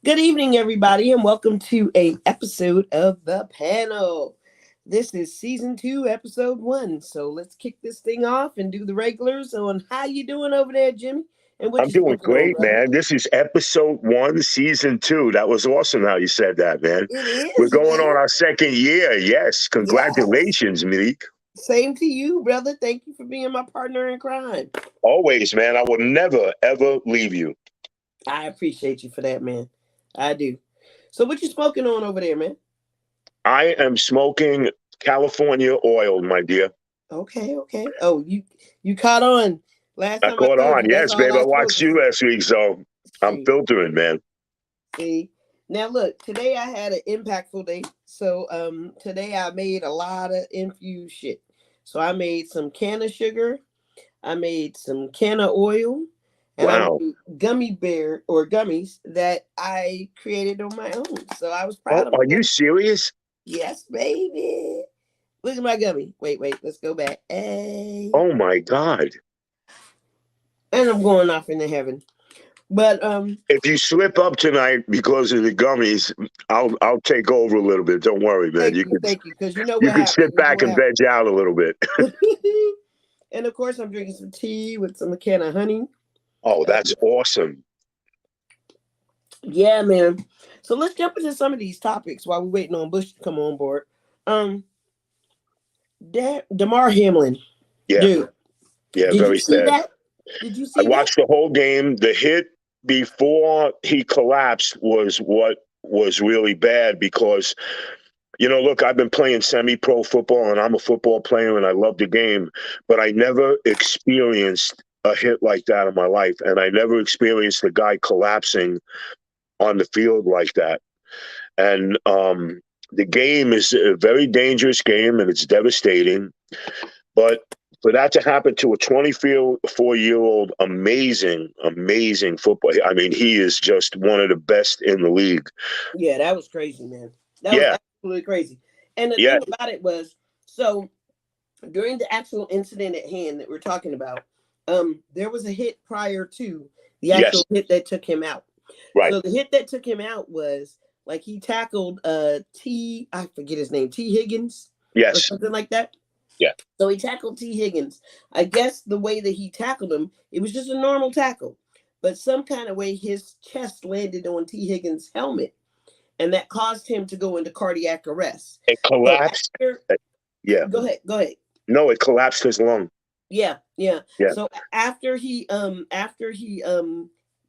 Good evening, everybody, and welcome to a episode of The Panel. This is season 2, episode 1. So let's kick this thing off and do the regulars on how you doing over there, Jimmy, and what I'm you doing smoking on, great, brother. man. This is episode 1, season 2. That was awesome how you said that, man. It We're is, going man. on our second year. Yes. Yes. Congratulations, Meek. Same to you, brother. Thank you for being my partner in crime. Always, man. I will never, ever leave you. I appreciate you for that, man. I do. So what you smoking on over there, man? I am smoking California oil, my dear. Okay. Oh, you caught on. Last I time I caught told on. you that's Yes, all babe. I I watched smoke you is last week, so I'm shit. filtering, man. See, now look, today I had an impactful day. So today I made a lot of infused shit. So I made some can of sugar, I made some can of oil, and I Wow. made gummy bear or gummies that I created on my own. So I was Oh, proud of are myself. you serious? Yes, baby. Look at my gummy. Wait, let's go back. Hey. Oh, my God. And I'm going off into heaven. But If you slip up tonight because of the gummies, I'll take over a little bit. Don't worry, man. thank you, because you know You what could happened. sit back and veg out a little bit. And of course, I'm drinking some tea with some can of honey. Oh, that's awesome. Yeah, man. So let's jump into some of these topics while we're waiting on Bush to come on board. Um, Damar Hamlin, Yeah, dude, yeah, did you very see sad. that? Did you I see that? watched the whole game. The hit before he collapsed was what was really bad because, look, I've been playing semi-pro football and I'm a football player and I love the game, but I never experienced a hit like that in my life. And I never experienced a guy collapsing on the field like that. And the game is a very dangerous game and it's devastating. But for that to happen to a 24-year-old amazing football, I mean, he is just one of the best in the league. Yeah, that was crazy, man. That was Yeah, absolutely crazy. And the yeah, thing about it was, so during the actual incident at hand that we're talking about, there was a hit prior to the yes, actual hit that took him out. right, So the hit that took him out was like he tackled I forget his name, T Higgins or yes, something like that. yeah, So he tackled T Higgins. I guess the way that he tackled him, it was just a normal tackle. But some kind of way his chest landed on T Higgins' helmet, and that caused him to go into cardiac arrest. it So collapsed. after, Yeah, go ahead. no, it collapsed his lung. Yeah. Yeah, So after he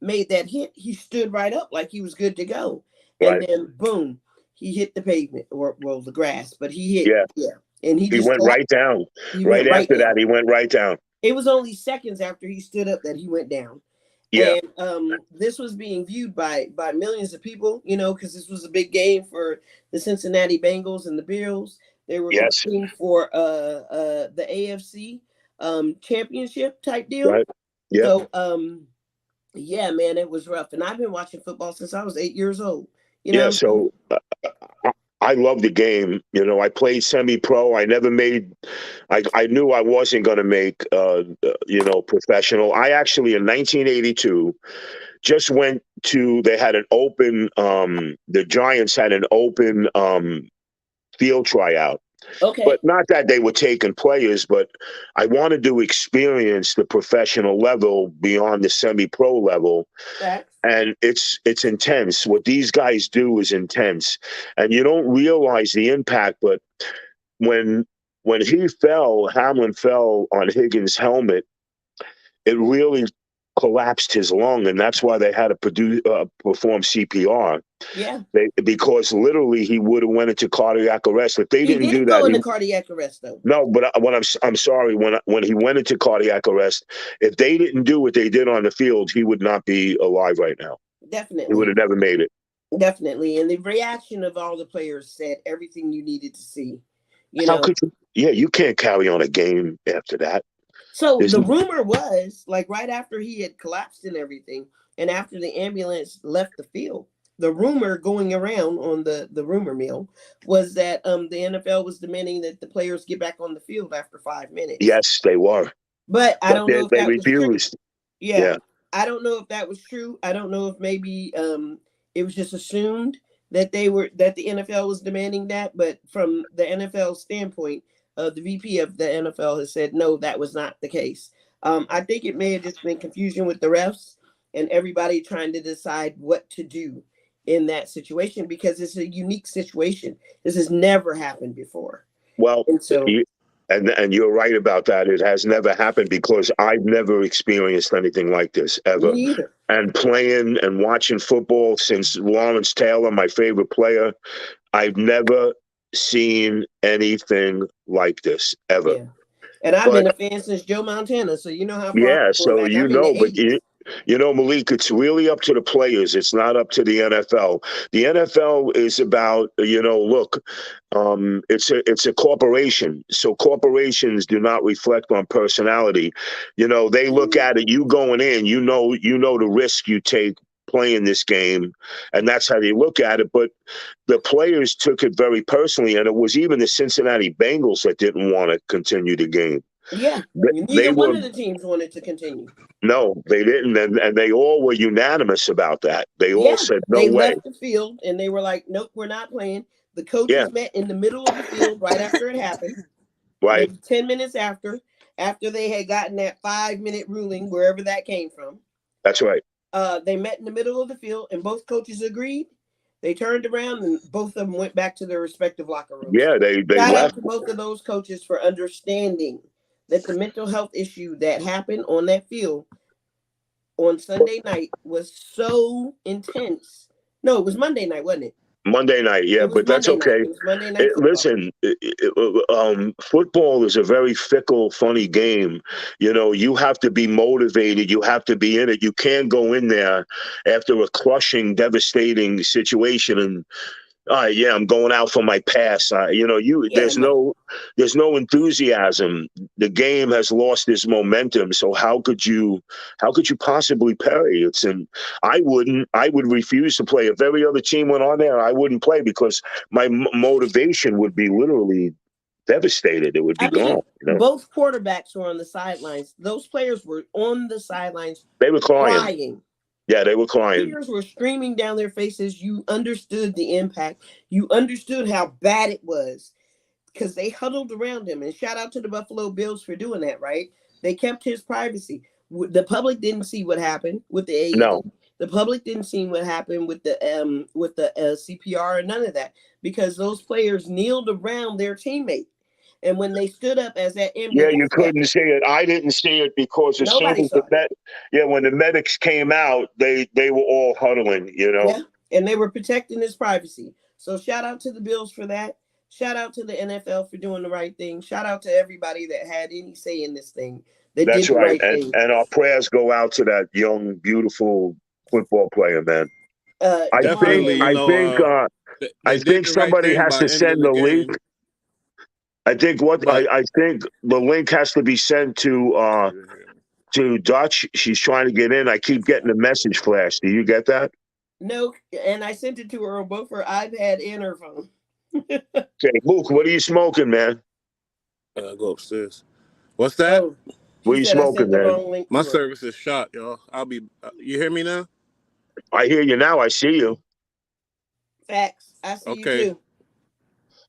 made that hit, he stood right up like he was good to go. And right, then boom, he hit the pavement or well the grass, but he hit, yeah. yeah. And he He just went collapsed. right down. He Right went right after that, down. he went right down. It was only seconds after he stood up that he went down. Yeah, And this was being viewed by millions of people, because this was a big game for the Cincinnati Bengals and the Bills. They were yes, competing for the AFC championship type deal. right, yeah. So yeah, man, it was rough. And I've been watching football since I was 8 years old. You know Yeah, what I'm saying? so I love the game. I played semi-pro. I never made. I knew I wasn't going to make. Professional. I actually in 1982 just went to. They had an open. The Giants had an open field tryout. Okay. But not that they were taking players, but I wanted to experience the professional level beyond the semi-pro level. Facts. And it's intense. What these guys do is intense. And you don't realize the impact, but when Hamlin fell on Higgins' helmet, it really collapsed his lung, and that's why they had to perform CPR. Yeah. Because literally he would have went into cardiac arrest if they He didn't do didn't that. go into cardiac arrest though. No, but I'm sorry. When he went into cardiac arrest, if they didn't do what they did on the field, he would not be alive right now. He would Definitely. have never made it. Definitely. And the reaction of all the players said everything you needed to see. You How know. could you? Yeah, you can't carry on a game after that. So There's, the rumor was like right after he had collapsed and everything, and after the ambulance left the field, the rumor going around on the rumor mill was that the NFL was demanding that the players get back on the field after 5 minutes. yes, they were, But I but don't know if they that was true. refused. Yeah. Yeah, I don't know if that was true. I don't know if maybe It was just assumed that the NFL was demanding that, but from the NFL standpoint, the VP of the NFL has said no, that was not the case. I think it may have just been confusion with the refs and everybody trying to decide what to do in that situation because it's a unique situation. This has never happened before, Well, and so and you're right about that. It has never happened because I've never experienced anything like this me ever. either. And playing and watching football since Lawrence Taylor, my favorite player, I've never seen anything like this ever. Yeah, and I've But been a fan since Joe Montana, so you know how far I'm yeah, going so back. I'm in the but '80s. Malik, it's really up to the players. It's not up to the NFL. The NFL is about, look, it's a corporation. So corporations do not reflect on personality. They look at it, you going in, the risk you take playing this game, and that's how they look at it. But the players took it very personally, and it was even the Cincinnati Bengals that didn't want to continue the game. Yeah, They neither one were of the teams wanted to continue. no, they didn't, and they all were unanimous about that. They all Yeah, said no they way. left the field and they were like, "Nope, we're not playing." The Yeah, coaches met in the middle of the field right after it happened, right. maybe 10 minutes after they had gotten that 5 minute ruling wherever that came from. That's right. They met in the middle of the field and both coaches agreed. They turned around and both of them went back to their respective locker rooms. Yeah, they Shout out left. to both of those coaches for understanding that the mental health issue that happened on that field on Sunday night was so intense. No, it was Monday night, wasn't it? Monday night, yeah, It was but that's Monday night. okay. It was Monday night football. Listen, football is a very fickle, funny game. You have to be motivated. You have to be in it. You can't go in there after a crushing, devastating situation and all right, yeah, I'm going out for my pass. Yeah, no. There's no enthusiasm. The game has lost its momentum. So how could you possibly parry? I would refuse to play. If every other team went on there, I wouldn't play because my motivation would be literally devastated. It would be I mean, gone. both quarterbacks were on the sidelines. Those players were on the sidelines They were crying. crying. Yeah, they were crying. Tears were streaming down their faces. You understood the impact. You understood how bad it was because they huddled around him. And shout out to the Buffalo Bills for doing that, right? They kept his privacy. The public didn't see what happened with the No. AED. The public didn't see what happened with the CPR and none of that because those players kneeled around their teammate. And when they stood up as that Yeah, you ambulance left, couldn't see it. I didn't see it because as soon nobody as saw it. when the medics came out, they were all huddling. Yeah, and they were protecting his privacy. So shout out to the Bills for that. Shout out to the NFL for doing the right thing. Shout out to everybody that had any say in this thing that did That's the right. right thing. And our prayers go out to that young, beautiful football player, man. Damar, Definitely, I they did think the right somebody thing has by to ending send the the link. game. But I think the link has to be sent to Dutch. She's trying to get in. I keep getting the message flash. Do you get that? no, and I sent it to her on both her iPad and her phone. Okay, Luke, what are you smoking, man? go upstairs. What's that? Oh, What she are you said I smoking, sent the man? wrong link My to her. service is shot, y'all. I'll be. You hear me now? I hear you now. I see you. Facts. I see you Okay, too.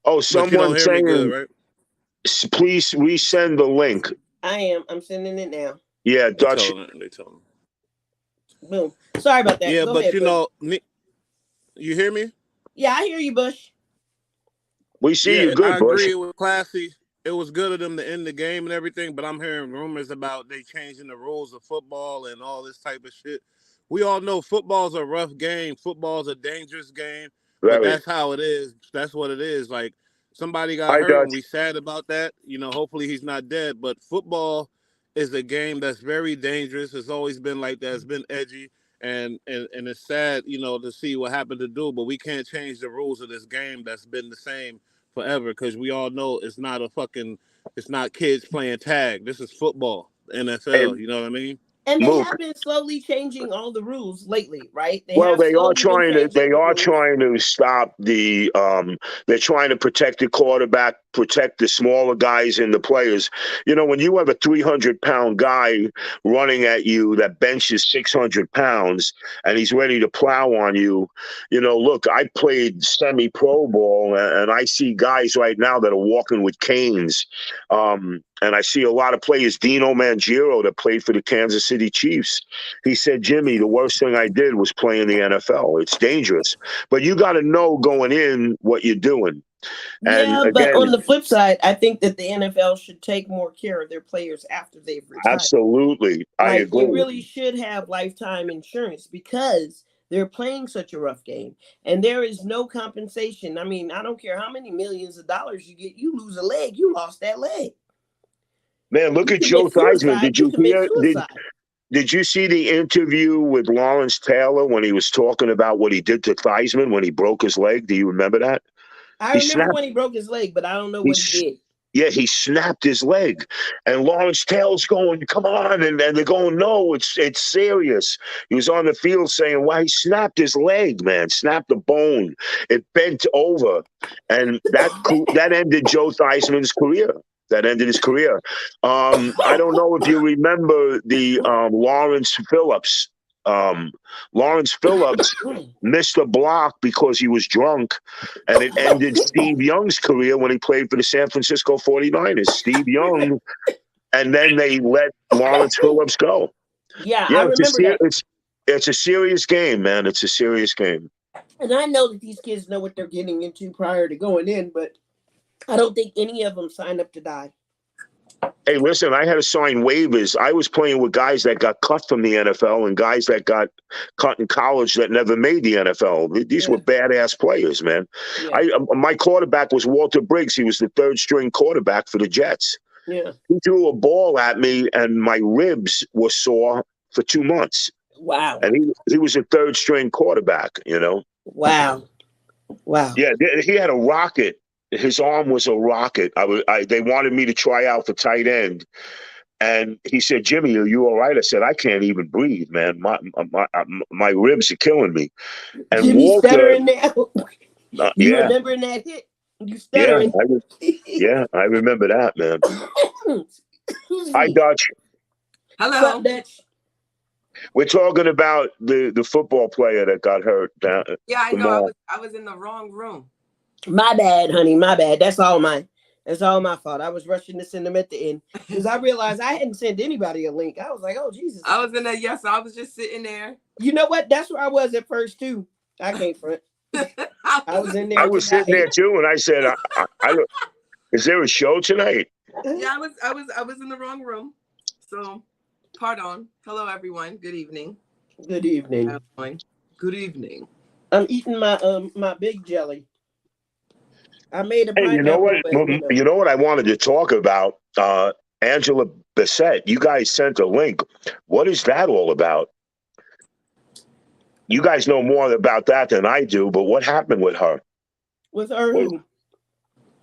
Oh, but you don't someone hear me good, saying, right? please resend the link. I am. I'm sending it now. Yeah, They Dutch. telling it. They telling. Boom. Sorry about that. Yeah, Go but ahead, Bush. you hear me? Yeah, I hear you, Bush. We see you Yeah, I good, Bush. agree with Classy. It was good of them to end the game and everything, but I'm hearing rumors about they changing the rules of football and all this type of shit. We all know football's a rough game. Football's a dangerous game, but Very. that's how it is. That's what it is. Like somebody got Hi, hurt Dutch. and we sad about that. Hopefully he's not dead, but football is a game that's very dangerous. It's always been like that. It's been edgy and it's sad, to see what happened to do, but we can't change the rules of this game that's been the same forever because we all know it's not kids playing tag. This is football, NFL. And You know what I mean? And they Mook. have been slowly changing all the rules lately, right? They Well, have slowly been they changing the are rules. trying to stop the they're trying to protect the quarterback, protect the smaller guys and the players. You know, when you have a 300-pound guy running at you that benches 600 pounds and he's ready to plow on you, you know, look, I played semi-pro ball and I see guys right now that are walking with canes. And I see a lot of players, Dino Mangiero, that played for the Kansas City Chiefs. He said, Jimmy, the worst thing I did was play in the NFL. It's dangerous. But you got to know going in what you're doing. And Yeah, but again, on the flip side, I think that the NFL should take more care of their players after they've retired. absolutely, I Like they agree. really should have lifetime insurance because they're playing such a rough game and there is no compensation. I mean, I don't care how many millions of dollars you get, you lose a leg, you lost that leg. Man, look You at Joe commit Theismann. suicide, Did you you commit hear? suicide. Did you see the interview with Lawrence Taylor when he was talking about what he did to Theismann when he broke his leg? Do you remember that? I He remember snapped. when he broke his leg, but I don't know He what he did. Yeah, he snapped his leg, and Lawrence Taylor's going, "Come on!" And they're going, "No, it's serious." He was on the field saying, "Why he snapped his leg, man? Snapped the bone. It bent over, and that ended Joe Theismann's career. That ended his career. I don't know if you remember the Lawrence Phillips. Um, Lawrence Phillips missed a block because he was drunk, and it ended Steve Young's career when he played for the San Francisco 49ers. Steve Young, and then they let Lawrence Phillips go. Yeah, I Yeah, remember that. it's a serious game, man. It's a serious game. And I know that these kids know what they're getting into prior to going in, but I don't think any of them signed up to die. Hey, listen, I had to sign waivers. I was playing with guys that got cut from the NFL and guys that got cut in college that never made the NFL. These were badass players, man. Yeah. My quarterback was Walter Briggs. He was the third string quarterback for the Jets. Yeah. He threw a ball at me, and my ribs were sore for 2 months. Wow. And he was a third string quarterback, you know. Wow. Wow. Yeah, he had a rocket. His arm was a rocket. They wanted me to try out for tight end. And he said, Jimmy, are you all right? I said, I can't even breathe, man. My ribs are killing me. And Jimmy Walter, stuttering now. You yeah, remembering that hit? You yeah, stuttering. I remember that, man. Excuse Hi, me. Dutch. What's Hello. up, Dutch? We're talking about the football player that got hurt down Yeah, I know. Damar. I was in the wrong room. My bad, honey. My bad. That's all my fault. I was rushing to send them at the end because I realized I hadn't sent anybody a link. I was like, oh Jesus. I was in there. Yes, I was just sitting there. You know what? That's where I was at first too. I can't front. I was in there. I was sitting there too, and I said, "Is there a show tonight?" Yeah, I was in the wrong room. So, pardon. Hello, everyone. Good evening. Good evening. Good evening. I'm eating my big jelly. I made a Hey, you know what? pineapple, but, You know what I wanted to talk about? Angela Bassett. You guys sent a link. What is that all about? You guys know more about that than I do, but what happened with her? With her who?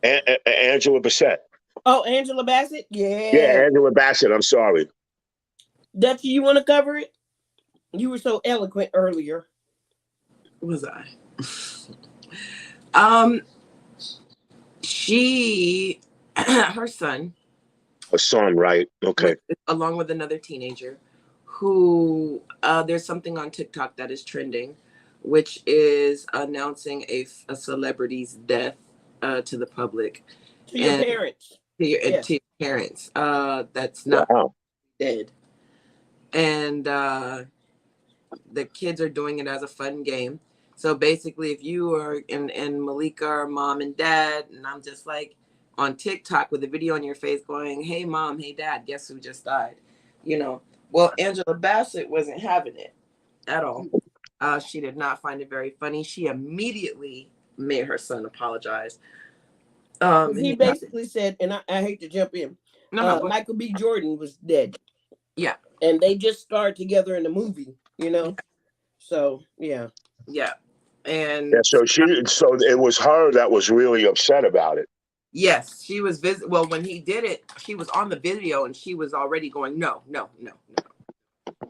Angela Bassett. Oh, Angela Bassett? Yeah. Yeah, Angela Bassett. I'm sorry. Dutchie, you want to cover it? You were so eloquent earlier. Was I? She, her son. A son, right? Okay. Along with another teenager who, there's something on TikTok that is trending, which is announcing a celebrity's death to the public. To your parents. To your parents. That's not dead. And the kids are doing it as a fun game. So basically, if you are and Malika are mom and dad, and I'm just like on TikTok with a video on your face going, hey mom, hey dad, guess who just died? You know, well, Angela Bassett wasn't having it at all. She did not find it very funny. She immediately made her son apologize. He basically said, and I hate to jump in, Michael B. Jordan was dead. Yeah. And they just starred together in a movie, you know? So, yeah. Yeah. And so it was her that was really upset about it. Yes, she was well, when he did it, she was on the video and she was already going, no.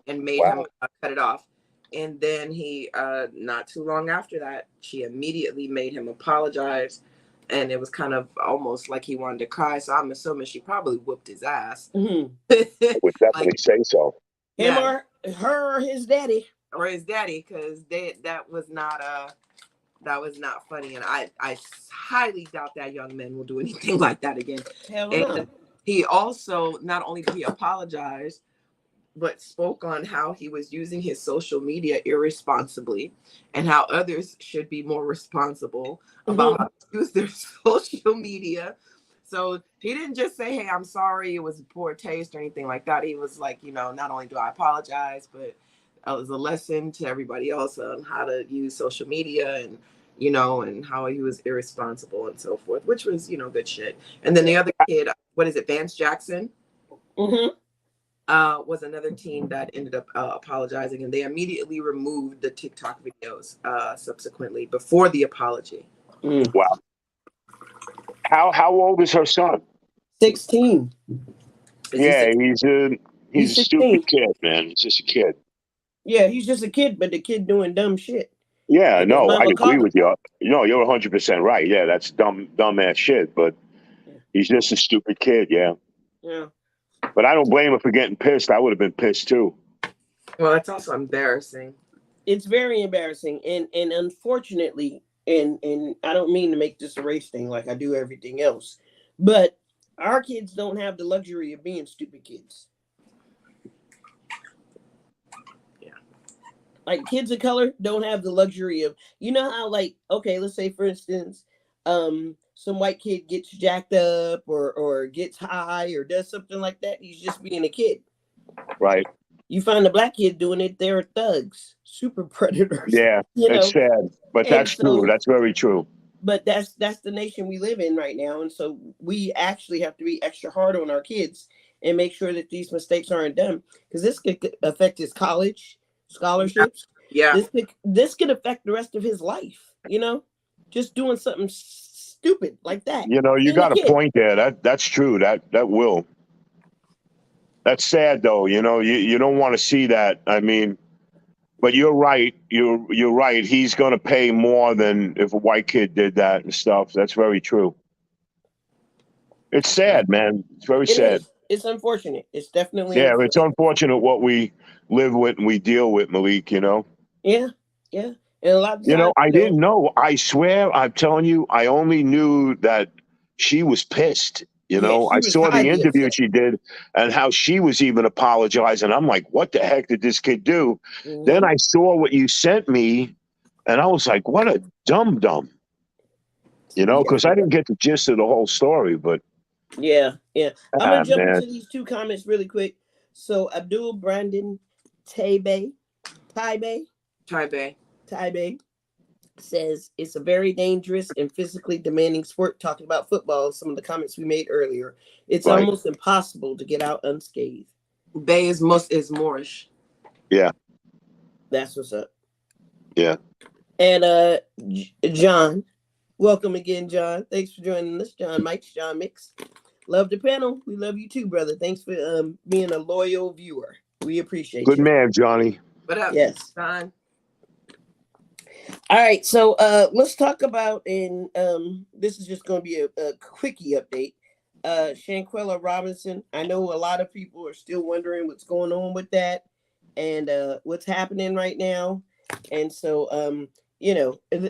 and made him cut it off. And then he, not too long after that, she immediately made him apologize. And it was kind of almost like he wanted to cry. So I'm assuming she probably whooped his ass. Mm-hmm. I would definitely say so. Him or her or his daddy. Or his daddy, because that was not funny. And I highly doubt that young man will do anything like that again. Hell no. And he also, not only did he apologize, but spoke on how he was using his social media irresponsibly and how others should be more responsible about how to use their social media. So he didn't just say, hey, I'm sorry, it was poor taste or anything like that. He was like, not only do I apologize, but it was a lesson to everybody else on how to use social media and, and how he was irresponsible and so forth, which was, good shit. And then the other kid, what is it, Vance Jackson? Was another team that ended up apologizing, and they immediately removed the TikTok videos subsequently before the apology. Wow. How old is her son? 16. Yeah, he's a stupid kid, man. He's just a kid. Yeah, he's just a kid, but the kid doing dumb shit. Yeah, no, I agree with you. No, you're 100% right. Yeah, that's dumb ass shit. But he's just a stupid kid. Yeah. Yeah. But I don't blame him for getting pissed. I would have been pissed too. Well, that's also embarrassing. It's very embarrassing, and unfortunately, and I don't mean to make this a race thing like I do everything else, but our kids don't have the luxury of being stupid kids. Yeah. Like kids of color don't have the luxury of, how, like, okay, let's say for instance, some white kid gets jacked up or gets high or does something like that. He's just being a kid. Right. You find a black kid doing it, they're thugs, super predators. Yeah, it's sad, but that's true. That's very true. But that's the nation we live in right now. And so we actually have to be extra hard on our kids and make sure that these mistakes aren't done, because this could affect his college scholarships. Yeah. This could affect the rest of his life, just doing something stupid like that. You got a point there. That's true. That will. That's sad though. You don't want to see that. I mean, but you're right. You're right. He's going to pay more than if a white kid did that and stuff. That's very true. It's sad, man. It's very sad. It's unfortunate. It's definitely it's unfortunate what we live with and we deal with, Malik. Yeah. And a lot of times, I didn't know. I swear, I'm telling you, I only knew that she was pissed. I saw the interview she did and how she was even apologizing. I'm like, what the heck did this kid do? Mm-hmm. Then I saw what you sent me and I was like, what a dum-dum. Because I didn't get the gist of the whole story, but. Yeah. I'm going to jump into these two comments really quick. So Abdul Brandon Taibe says it's a very dangerous and physically demanding sport. Talking about football, some of the comments we made earlier, it's almost impossible to get out unscathed. Bay is Moorish. Yeah, that's what's up. Yeah. And John, welcome again, John. Thanks for joining us, John Mix. Love the panel. We love you too, brother. Thanks for being a loyal viewer. We appreciate you. Good man, Johnny. What up? Yes. John. All right, so let's talk about, and this is just going to be a quickie update. Shanquella Robinson. I know a lot of people are still wondering what's going on with that and what's happening right now. And so,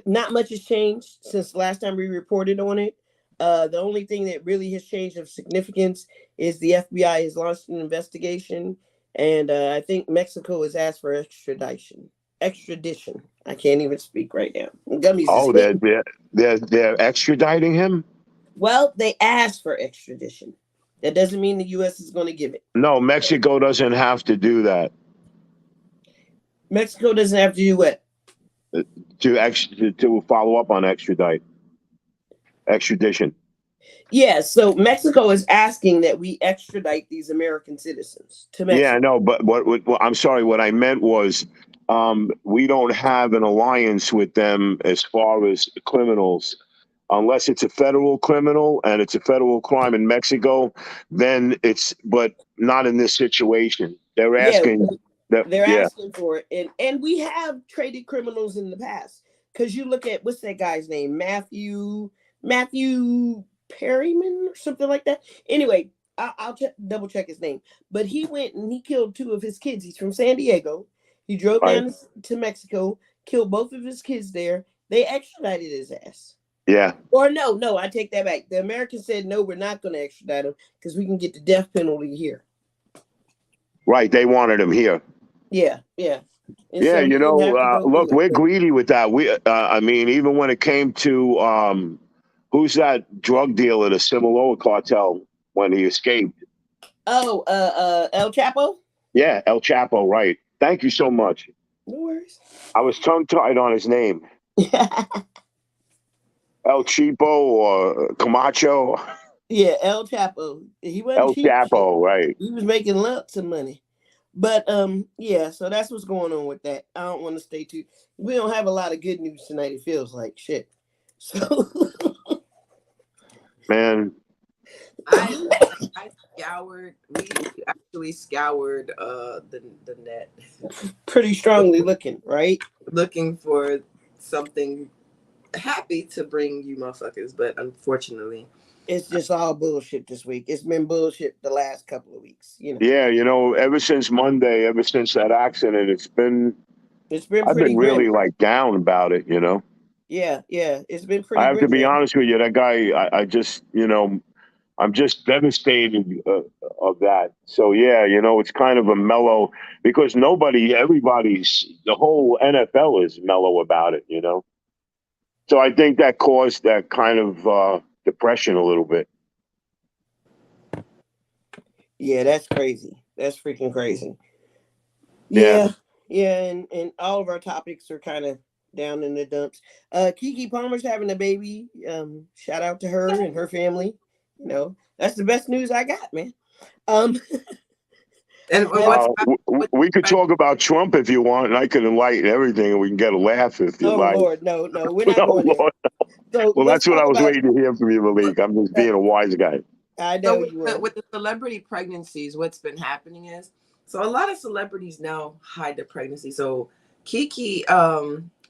not much has changed since the last time we reported on it. The only thing that really has changed of significance is the FBI has launched an investigation, and I think Mexico has asked for extradition. I can't even speak right now. They're extraditing him? Well, they asked for extradition. That doesn't mean the U.S. is going to give it. No, Mexico doesn't have to do that. Mexico doesn't have to do what? To follow up on extradition. Yeah, so Mexico is asking that we extradite these American citizens to Mexico. Yeah, no, but what I'm sorry, what I meant was we don't have an alliance with them as far as criminals. Unless it's a federal criminal and it's a federal crime in Mexico, then but not in this situation. They're asking They're Yeah. asking for it, and we have traded criminals in the past. Because you look at what's that guy's name, Matthew Perryman or something like that. Anyway, I'll double check his name. But he went and he killed 2 of his kids. He's from San Diego. He drove Right. down to Mexico, killed both of his kids there. They extradited his ass. Yeah. Or no, I take that back. The Americans said no, we're not going to extradite him because we can get the death penalty here. Right. They wanted him here. Yeah. And Yeah, so he didn't have to go look, through we're it. greedy with that. I mean, even when it came to who's that drug dealer, the Sinaloa cartel, when he escaped? Oh, El Chapo? Yeah, El Chapo, right. Thank you so much. No worries. I was tongue-tied on his name. El Cheapo or Camacho. Yeah, El Chapo. He wasn't El cheap shit. Chapo, right. He was making lots of money. But yeah, so that's what's going on with that. I don't want to stay too. We don't have a lot of good news tonight. It feels like shit. So Man. I scoured. We actually scoured the net, pretty strongly looking, right? looking for something happy to bring you motherfuckers, but unfortunately, It's just all bullshit this week. It's been bullshit the last couple of weeks, you know. Yeah, ever since Monday, ever since that accident, I've been pretty really grim. like down about it, Yeah, it's been pretty. I have to be man. honest with you. That guy, I just, I'm just devastated of that. So yeah, it's kind of a mellow because the whole NFL is mellow about it, So I think that caused that kind of depression a little bit. Yeah, that's crazy. That's freaking crazy. Yeah, and all of our topics are kind of down in the dumps. Keke Palmer's having a baby. Shout out to her and her family. That's the best news I got, man. and we could talk about Trump if you want, and I could enlighten everything, and we can get a laugh if you like. Oh Lord, no, we're not going there. So well, that's what I was waiting to hear from you, Malik. I'm just being a wise guy. I know with the celebrity pregnancies, what's been happening is, so a lot of celebrities now hide their pregnancy. So Keke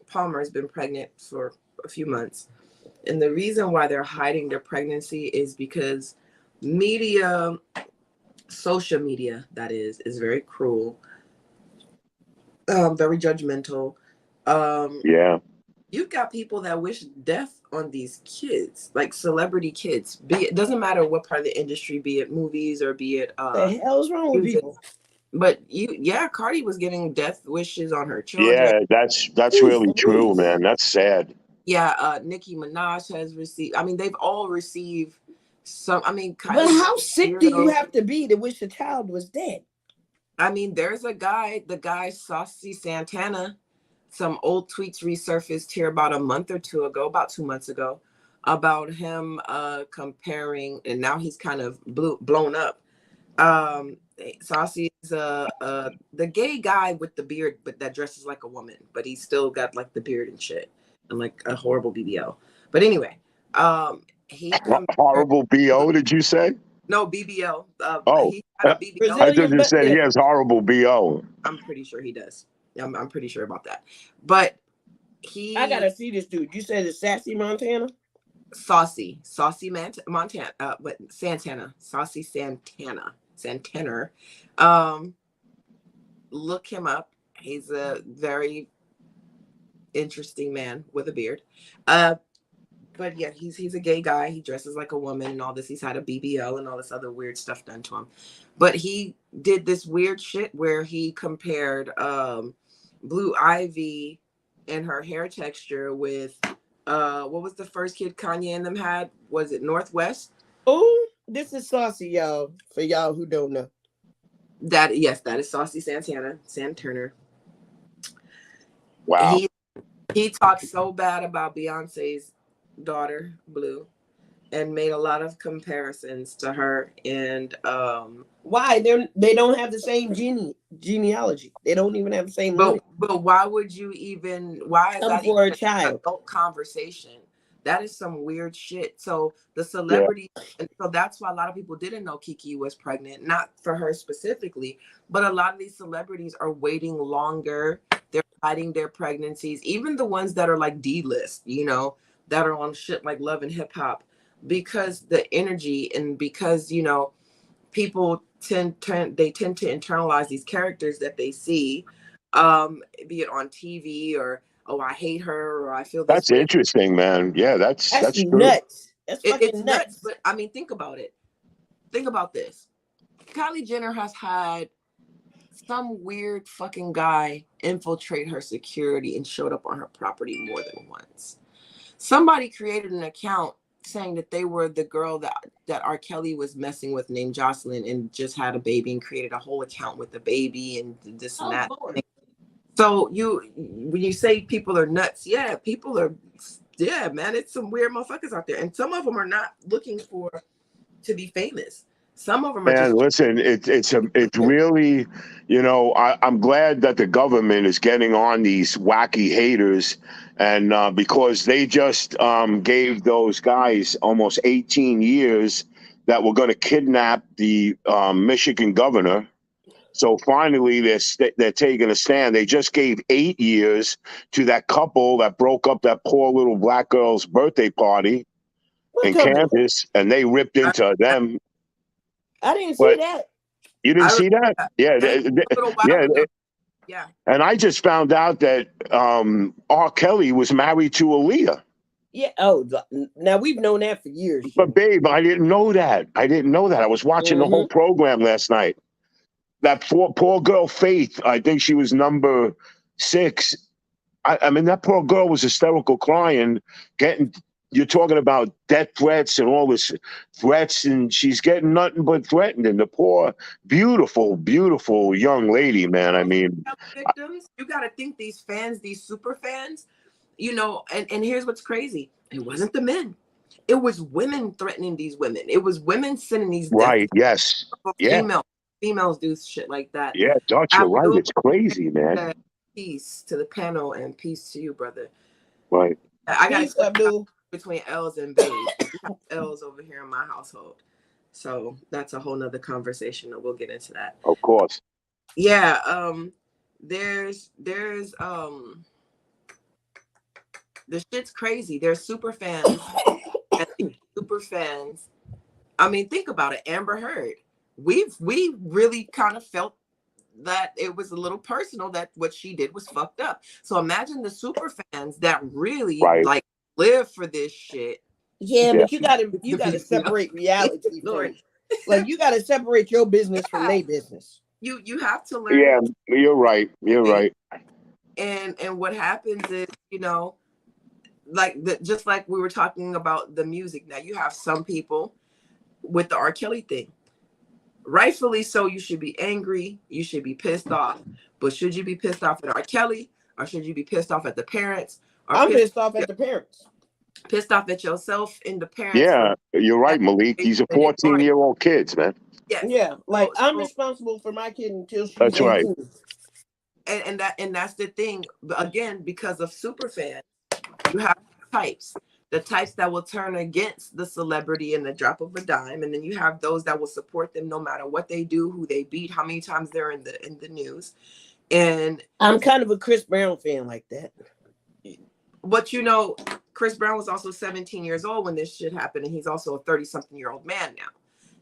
Palmer has been pregnant for a few months. And the reason why they're hiding their pregnancy is because social media, that is very cruel, very judgmental. Yeah. You've got people that wish death on these kids, like celebrity kids. It doesn't matter what part of the industry, be it movies or be it the hell's wrong with people? But Cardi was getting death wishes on her children. Yeah, that's really true, man. That's sad. Yeah, Nicki Minaj has received. I mean, they've all received some. I mean, but how sick do you have to be to wish a child was dead? I mean, there's the guy Saucy Santana. Some old tweets resurfaced here about 2 months ago, about him comparing, and now he's kind of blown up. Saucy is the gay guy with the beard, but that dresses like a woman, but he's still got like the beard and shit, and like a horrible BBL. But anyway, horrible BO. Did you say? No, BBL. He had a BBL. I thought you said he has horrible BO. I'm pretty sure he does. I'm pretty sure about that. But I gotta see this dude. You said it's Sassy Montana? Saucy Montana. But Santana. Saucy Santana. Look him up. He's a very interesting man with a beard. But yeah, he's a gay guy. He dresses like a woman and all this. He's had a BBL and all this other weird stuff done to him. But he did this weird shit where he compared Blue Ivy and her hair texture with what was the first kid Kanye and them had? Was it Northwest? Oh, this is Saucy, y'all. For y'all who don't know. That is Saucy Santana. Wow. He talked so bad about Beyonce's daughter, Blue, and made a lot of comparisons to her. And why? They don't have the same genealogy. They don't even have the same. But why would you even? Why is that for even a child? adult conversation That is some weird shit. So the Yeah. celebrity, and so that's why a lot of people didn't know Kiki was pregnant, not for her specifically, but a lot of these celebrities are waiting longer. They're hiding their pregnancies, even the ones that are like D-list, you know, that are on shit like Love and Hip Hop, because the energy and because, you know, people tend to internalize these characters that they see, be it on TV or, oh, I hate her, or I feel this That's way. interesting, man. Yeah, That's that's true. nuts. That's It's fucking nuts, nuts. but I mean, think about it. Think about this. Kylie Jenner has had some weird fucking guy infiltrate her security and showed up on her property more than once. Somebody created an account saying that they were the girl that R. Kelly was messing with named Jocelyn and just had a baby and created a whole account with the baby and this and that. Lord. So when you say people are nuts, yeah, people are, yeah, man, it's some weird motherfuckers out there. And some of them are not looking to be famous. Some of them are Man, just. listen, it's really, you know, I'm glad that the government is getting on these wacky haters, and because they just gave those guys almost 18 years that were going to kidnap the Michigan governor. So finally, they're taking a stand. They just gave 8 years to that couple that broke up that poor little black girl's birthday party What in couple? Kansas, and they ripped into them. I didn't see But that. you didn't I see that? Yeah, That was a little while yeah. ago. Yeah. And I just found out that R. Kelly was married to Aaliyah. Yeah. Oh, now we've known that for years. But babe, I didn't know that. I didn't know that. I was watching the whole Mm-hmm. program last night. That poor girl Faith, I think she was number 6. I mean, that poor girl was hysterical, crying, getting. You're talking about death threats and all this threats, and she's getting nothing but threatened. And the poor, beautiful, beautiful young lady, man. I mean, Victims, you got to think these fans, these super fans, you know, and here's what's crazy. It wasn't the men. It was women threatening these women. It was women sending these death right? Yes, yeah, females do shit like that. yeah. Dutch, you're right. Abdul It's crazy, man. said, peace to the panel and peace to you, brother. Right. I got Peace, Abdul. between L's and B's. We have L's over here in my household. So that's a whole nother conversation, and we'll get into that. Of course. Yeah, there's the shit's crazy. There's super fans and super fans. I mean, think about it. Amber Heard. We really kind of felt that it was a little personal, that what she did was fucked up. So imagine the super fans that really like live for this shit. Yeah, but you gotta separate reality from, like, you gotta separate your business from their business. You have to learn. Yeah, you're right. You're right. And what happens is, you know, like just like we were talking about the music. Now you have some people with the R. Kelly thing. Rightfully so, you should be angry, you should be pissed off. But should you be pissed off at R. Kelly, or should you be pissed off at the parents? Or I'm pissed off at the parents. Pissed off at yourself and the parents. Yeah, you're right, Malik. These are 14-year-old kids, man. Yes. Yeah, like I'm responsible for my kid until she's That's 18. right. And that's the thing. Again, because of super fans, you have types. The types that will turn against the celebrity in the drop of a dime, and then you have those that will support them no matter what they do, who they beat, how many times they're in the news. And I'm kind of a Chris Brown fan like that. But you know, Chris Brown was also 17 years old when this shit happened, and he's also a 30-something-year-old man now.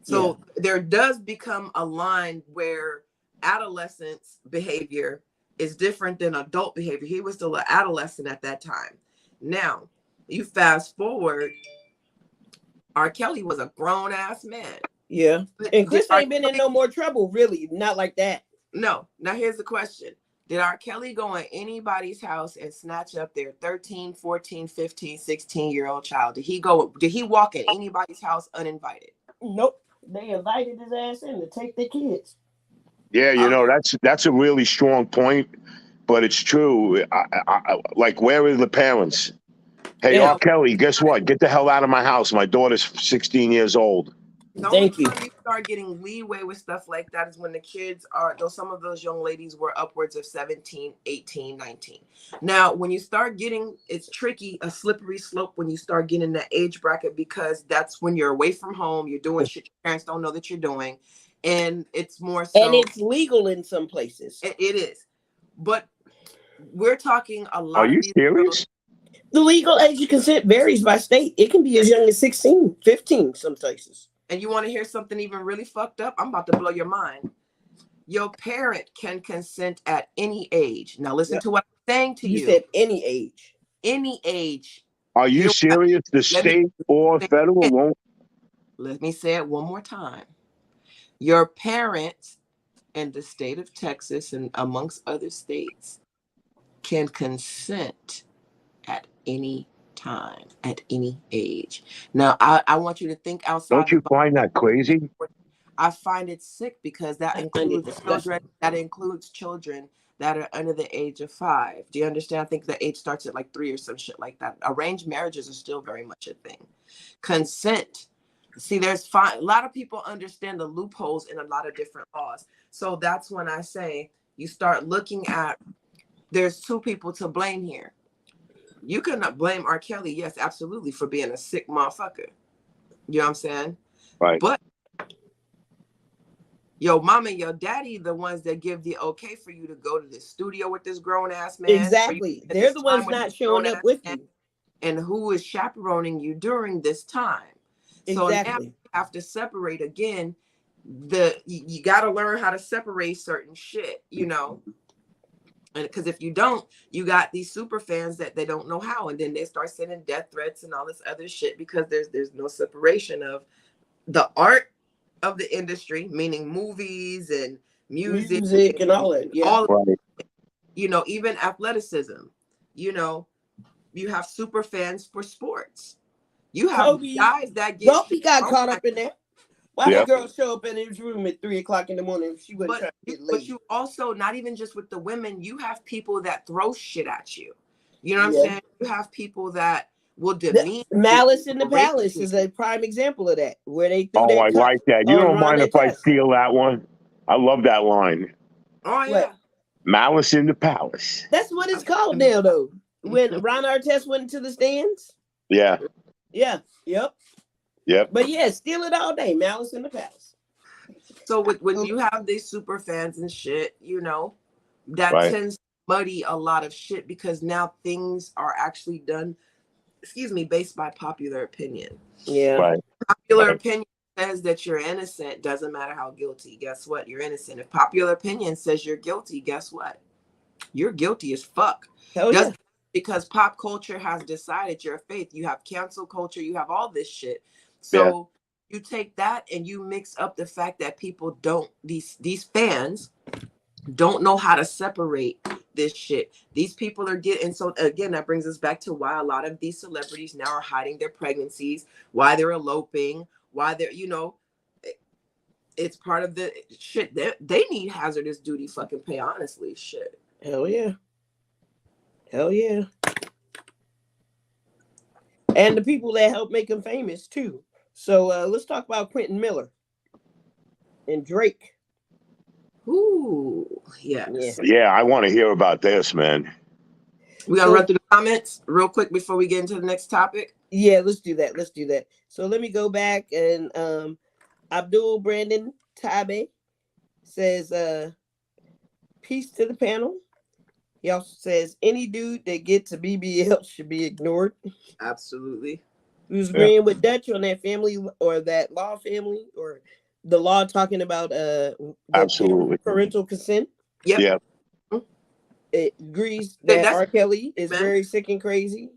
So there does become a line where adolescence behavior is different than adult behavior. He was still an adolescent at that time. Now, you fast forward, R. Kelly was a grown-ass man. Yeah. And Chris ain't been in no more trouble, really. Not like that. No. Now, here's the question. Did R. Kelly go in anybody's house and snatch up their 13, 14, 15, 16-year-old child? Did he walk in anybody's house uninvited? Nope. They invited his ass in to take their kids. Yeah, you know, that's a really strong point, but it's true. I, like, where are the parents? Hey, R. Kelly, guess what? Get the hell out of my house. My daughter's 16 years old. The only time you start getting leeway with stuff like that is when the kids are, though some of those young ladies were upwards of 17, 18, 19. Now, when you start getting, it's tricky, a slippery slope when you start getting that age bracket, because that's when you're away from home, you're doing shit your parents don't know that you're doing. And it's more so. And it's legal in some places. It is. But we're talking a lot. Are you serious? The legal age of consent varies by state. It can be as young as 16, 15 some places. And you want to hear something even really fucked up? I'm about to blow your mind. Your parent can consent at any age. Now listen to what I'm saying to you. You said any age. Any age. Are you serious? The state or federal won't? Let me say it one more time. Your parents in the state of Texas and amongst other states can consent at any time, at any age. Now, I want you to think outside. Don't you find that crazy? I find it sick because that includes children. That includes children that are under the age of 5. Do you understand? I think the age starts at like 3 or some shit like that. Arranged marriages are still very much a thing. Consent. See, there's a lot of people understand the loopholes in a lot of different laws. So that's when I say you start looking at, there's 2 people to blame here. You cannot blame R. Kelly, yes, absolutely, for being a sick motherfucker. You know what I'm saying? Right. But your mom and your daddy, the ones that give the okay for you to go to the studio with this grown ass man. Exactly. They're the ones not showing up with you. And who is chaperoning you during this time. So now you have to separate again. You got to learn how to separate certain shit, you know. And because if you don't, you got these super fans that they don't know how, and then they start sending death threats and all this other shit because there's no separation of the art of the industry, meaning movies and music and all that. Yeah. All of it, you know, even athleticism. You know, you have super fans for sports. You have guys that get. Kobe got caught up in that. Why that girl show up in his room at 3:00 in the morning? She wasn't trying to get laid. But you also, not even just with the women, you have people that throw shit at you. You know what I'm saying? You have people that will demean. Malice in the Palace is a prime example of that, where they threw I like that. You don't mind if I steal that one? I love that line. Oh yeah. Malice in the Palace. That's what it's called now, though. When Ron Artest went into the stands. Yeah. Yeah. Yep. Yep. But yeah, steal it all day. Malice in the Palace. So when you have these super fans and shit, you know, that tends to muddy a lot of shit because now things are actually done, based by popular opinion. Yeah. Right. Popular opinion says that you're innocent, doesn't matter how guilty. Guess what? You're innocent. If popular opinion says you're guilty, guess what? You're guilty as fuck. Hell yeah. Because pop culture has decided you're a faith. You have cancel culture. You have all this shit. So you take that and you mix up the fact that people don't, these fans don't know how to separate this shit. These people are getting, so again, that brings us back to why a lot of these celebrities now are hiding their pregnancies, why they're eloping, why they're, you know, it's part of the shit. They need hazardous duty fucking pay, honestly, shit. Hell yeah. Hell yeah. And the people that help make them famous too. So let's talk about Quentin Miller and Drake. Ooh, yeah. Yeah, I want to hear about this, man. We gotta run through the comments real quick before we get into the next topic. Yeah, let's do that. So let me go back and Abdul Brandon Tabe says peace to the panel. He also says any dude that gets a BBL should be ignored. Absolutely. Who's agreeing with Dutch on that family or that law family or the law talking about absolutely parental consent? Yep. Yeah. It agrees that R. Kelly is very sick and crazy.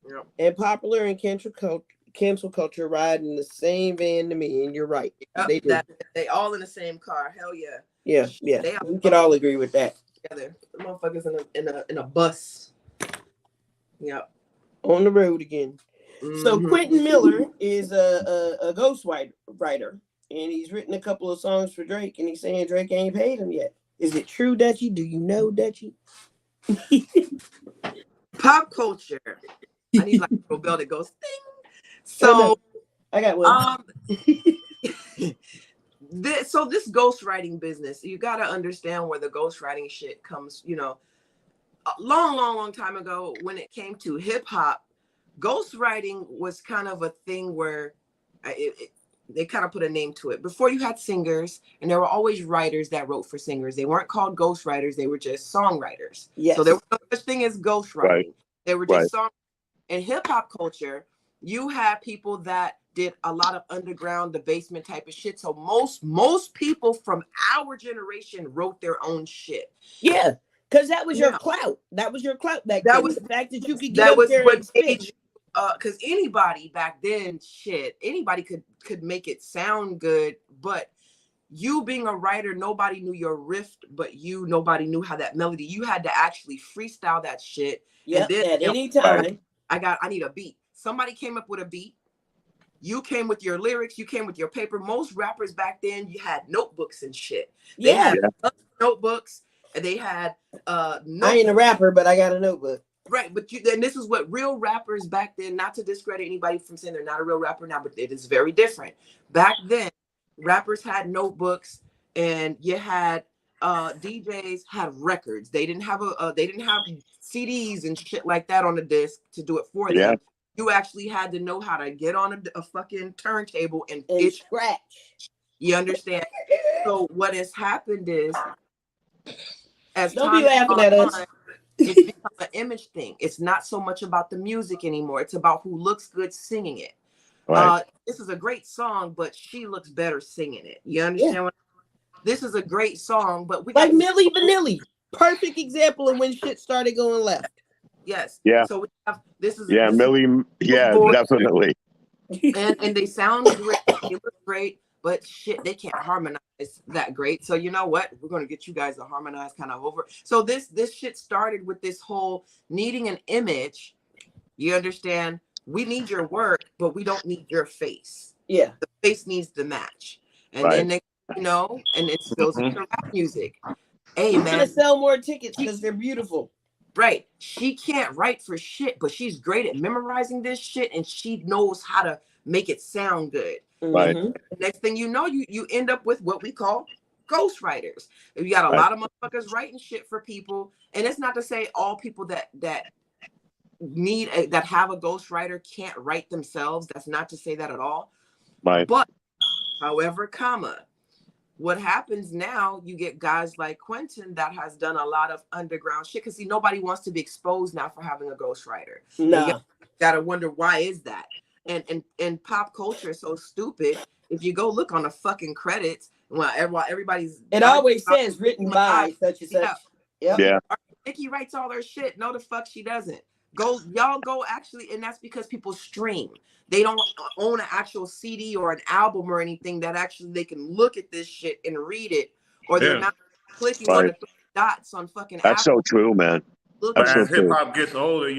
Yep. And popular and cancel culture ride in the same van to me, and you're right. Yep, they all in the same car. Hell yeah. Yeah. We can all agree with that. Together. The motherfuckers in a bus. Yep. On the road again. Mm-hmm. So Quentin Miller is a ghost writer, and he's written a couple of songs for Drake, and he's saying Drake ain't paid him yet. Is it true, Dutchie? Do you know, Dutchie? Pop culture. I need like a little bell that goes ding. So I got one. this ghostwriting business, you got to understand where the ghostwriting shit comes, you know. A long time ago, when it came to hip hop, ghostwriting was kind of a thing where they kind of put a name to it. Before, you had singers, and there were always writers that wrote for singers. They weren't called ghostwriters; they were just songwriters. Yes. So there was no such thing as ghostwriting. Right. They were just song. In hip hop culture, you had people that did a lot of underground, the basement type of shit. So most people from our generation wrote their own shit. Yeah. Because that was your clout. That was your clout back then. Was the fact that you could get up there and spit. Because anybody back then, anybody could make it sound good. But you being a writer, nobody knew your riff, but nobody knew how that melody. You had to actually freestyle that shit. Yeah. At any time. I need a beat. Somebody came up with a beat. You came with your lyrics. You came with your paper. Most rappers back then, you had notebooks and shit. They had notebooks. And they had I ain't a rapper, but I got a notebook. Right, but and this is what real rappers back then, not to discredit anybody from saying they're not a real rapper now, but it is very different. Back then, rappers had notebooks, and you had DJs had records. They didn't have CDs and shit like that on the disc to do it for them. You actually had to know how to get on a fucking turntable and scratch. You understand? So what has happened is, as don't be laughing at us. It's become an image thing. It's not so much about the music anymore. It's about who looks good singing it. Right. This is a great song, but she looks better singing it. You understand? This is a great song, but we like Milli Vanilli. Perfect example of when shit started going left. Yes. Yeah. So we have Milli. Yeah, definitely. And they sound great. They look great. But shit, they can't harmonize that great. So you know what? We're gonna get you guys to harmonize kind of over. So this shit started with this whole needing an image. You understand? We need your work, but we don't need your face. Yeah. The face needs to match. And then they, and it goes into rap music. Hey man, to sell more tickets because they're beautiful. Right. She can't write for shit, but she's great at memorizing this shit, and she knows how to make it sound good. Right. Next thing you know, you end up with what we call ghostwriters. You got a lot of motherfuckers writing shit for people, and it's not to say all people that have a ghostwriter can't write themselves. That's not to say that at all. Right. But, however, what happens now? You get guys like Quentin that has done a lot of underground shit because nobody wants to be exposed now for having a ghostwriter. No. You gotta wonder why is that. And pop culture is so stupid. If you go look on the fucking credits, while everybody's it always says written by such and such. Yeah. Nikki writes all her shit. No, the fuck she doesn't. Y'all go actually, and that's because people stream. They don't own an actual CD or an album or anything that actually they can look at this shit and read it, or they're not clicking on the dots on fucking. That's Apple. So true, man. As hip hop gets older,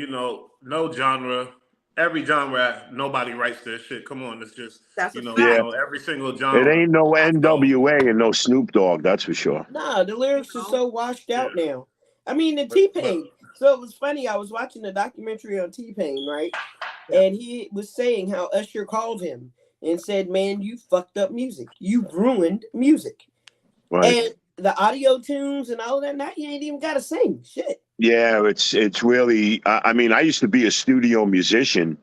no genre. Every genre, nobody writes their shit. Come on, it's just every single genre. It ain't no NWA and no Snoop Dogg, that's for sure. No, the lyrics are so washed out now. I mean, the T-Pain. So it was funny. I was watching a documentary on T-Pain, right? And he was saying how Usher called him and said, "Man, you fucked up music. You ruined music." Right. And the audio tunes and all that. Now you ain't even got to sing shit. Yeah, it's really. I mean, I used to be a studio musician,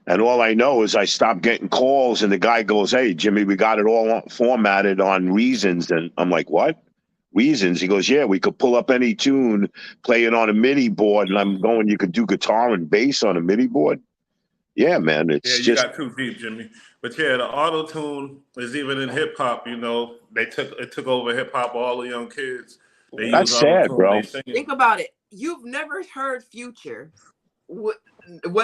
and all I know is I stopped getting calls, and the guy goes, "Hey, Jimmy, we got it all formatted on Reasons," and I'm like, "What? Reasons?" He goes, "Yeah, we could pull up any tune, play it on a MIDI board," and I'm going, "You could do guitar and bass on a MIDI board?" Yeah, man, it's you got too deep, Jimmy. But the auto tune is even in hip hop. It took over hip hop. All the young kids. That's sad, bro. Think about it. You've never heard Future. What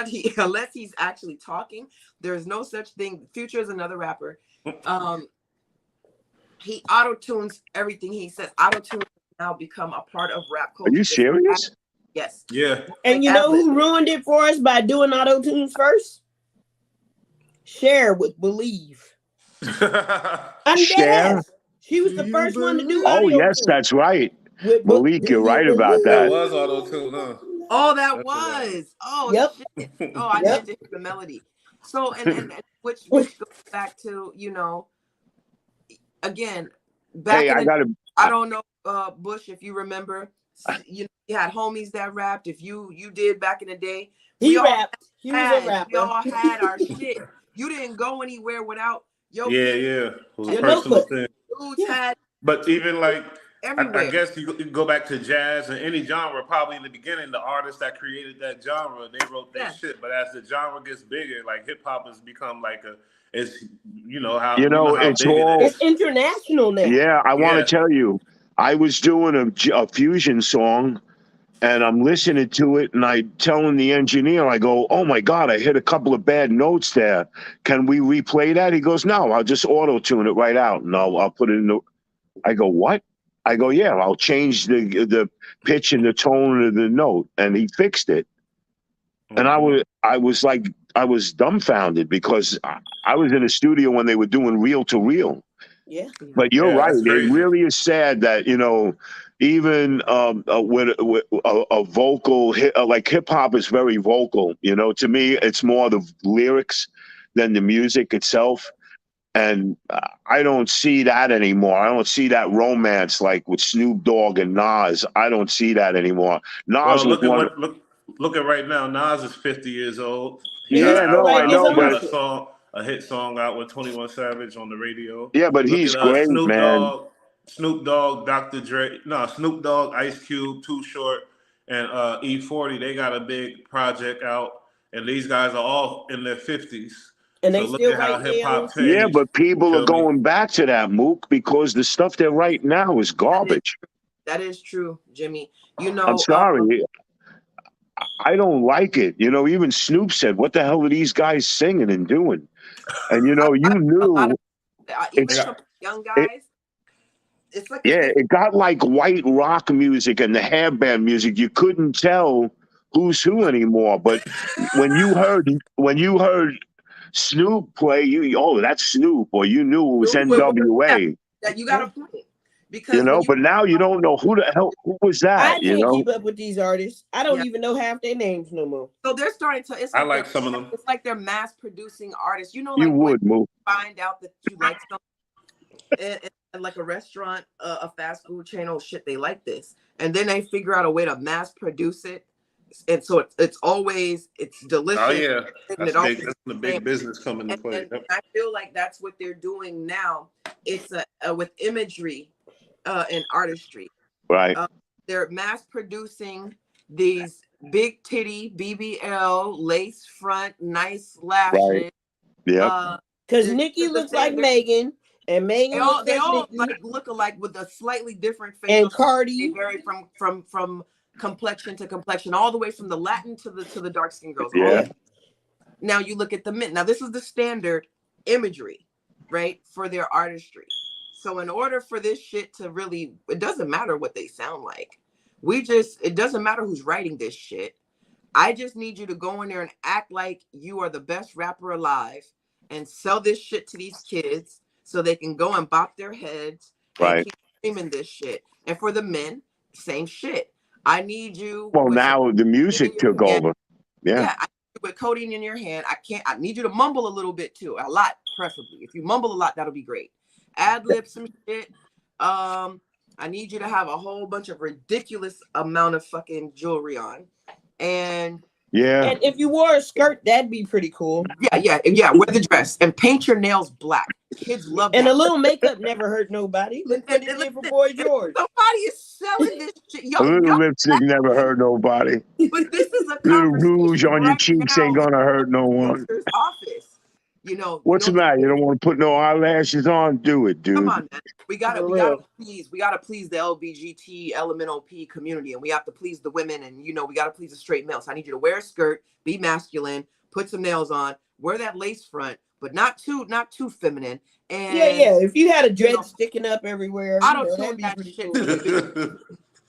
he unless he's actually talking. There's no such thing. Future is another rapper. He auto tunes everything he says. Auto tunes now become a part of rap culture. Are you serious? Yes. Yeah. And you know who ruined it for us by doing auto tunes first? Cher with Believe. Cher? She was the first one to do auto yes, tunes. That's right. Malik, you're right about that. That was auto tune, huh? Oh, that was. Oh, yep. Shit. Oh, I did hear the melody. So, and which goes back to, again, back Hey, in I the, gotta. I don't know, Bush, if you remember, you had homies that rapped. If you did back in the day, He rapped. He was a rapper. we all had our shit. You didn't go anywhere without your Yeah, pen. yeah. It was a Your personal notebook. thing. Dudes had But even like, I everywhere. guess you go back to jazz and any genre. Probably in the beginning, the artists that created that genre, they wrote their shit. But as the genre gets bigger, like hip hop has become like it's how It's big it all. It's is. international now. Yeah, I want to Yeah. tell you, I was doing a fusion song, and I'm listening to it, and I telling the engineer, I go, "Oh my God, I hit a couple of bad notes there. Can we replay that?" He goes, "No, I'll just auto tune it right out, and I'll put it in the." I go, "What?" I go, "Yeah, I'll change the pitch and the tone of the note," and he fixed it. And I was dumbfounded because I was in a studio when they were doing reel to reel. Yeah. But you're Yeah, right. that's It crazy. really is sad that even with a vocal hit, like hip hop is very vocal. To me, it's more the lyrics than the music itself. And I don't see that anymore. I don't see that romance like with Snoop Dogg and Nas. I don't see that anymore. Nas Well, was one. look at right now. Nas is 50 years old. He He got Yeah, an looks no, album I like his out. know, He got own but shit. a hit song out with 21 Savage on the radio. yeah, but Look he's at great, man. Snoop Dogg, Dr. Dre, no, Snoop Dogg, Ice Cube, Too Short, and E40. They got a big project out, and these guys are all in their 50s. And So they look still at how writing hip their own hop shit. Yeah, changed. but people are Feel me? going back to that, Mook, because the stuff they're writing now is garbage. That is true, Jimmy. I'm sorry. I don't like it. Even Snoop said, "What the hell are these guys singing and doing?" And you a lot knew of even it's some young it. guys, it's like Yeah, it got like white rock music and the hair band music. You couldn't tell who's who anymore. But when you heard Snoop play, that's Snoop, or you knew it was NWA. that you got Yeah. a point because when you But now you don't know who the hell who was that. I can't keep up with these artists. I don't even know half their names no more. so they're starting to. It's I like like some of them. it's like they're mass producing artists. You Like when would move. you find out that you like something in like a restaurant, a fast food chain. Oh shit, they like this, and then they figure out a way to mass produce it, and so it's always delicious. Oh yeah, and that's the big business coming to play. And I feel like that's what they're doing now. It's with imagery and artistry. Right. They're mass producing these big titty BBL lace front, nice lashes. Right. Yeah. Because Nikki looks like Megan, and Megan they all Nikki. like look alike with a slightly different face. And Cardi. They vary from complexion to complexion, all the way from the Latin to the dark skin girls. Yeah. Now you look at the men. Now this is the standard imagery, right, for their artistry. So in order for this shit to really, it doesn't matter what they sound like. It doesn't matter who's writing this shit. I just need you to go in there and act like you are the best rapper alive and sell this shit to these kids so they can go and bop their heads and keep screaming this shit. And for the men, same shit. I need you. Well, now the music took over. Yeah. I need you with codeine in your hand. I need you to mumble a little bit too. A lot, preferably. If you mumble a lot, that'll be great. Ad lib some shit. I need you to have a whole bunch of ridiculous amount of fucking jewelry on. And if you wore a skirt, that'd be pretty cool. Yeah. Wear the dress and paint your nails black. Kids love that. And a little makeup never hurt nobody. Look what it did for Boy George. Somebody is selling this shit. A little lipstick never hurt nobody. But this is a little rouge on your cheeks ain't gonna hurt no one. Office. What's the matter? You don't want to put no eyelashes on? Do it, dude. Come on, man. We gotta please the LBGT LMNOP community, and we have to please the women, and we gotta please the straight males. So I need you to wear a skirt, be masculine, put some nails on, wear that lace front, but not too feminine. And if you had a dread sticking up everywhere, I don't do that shit.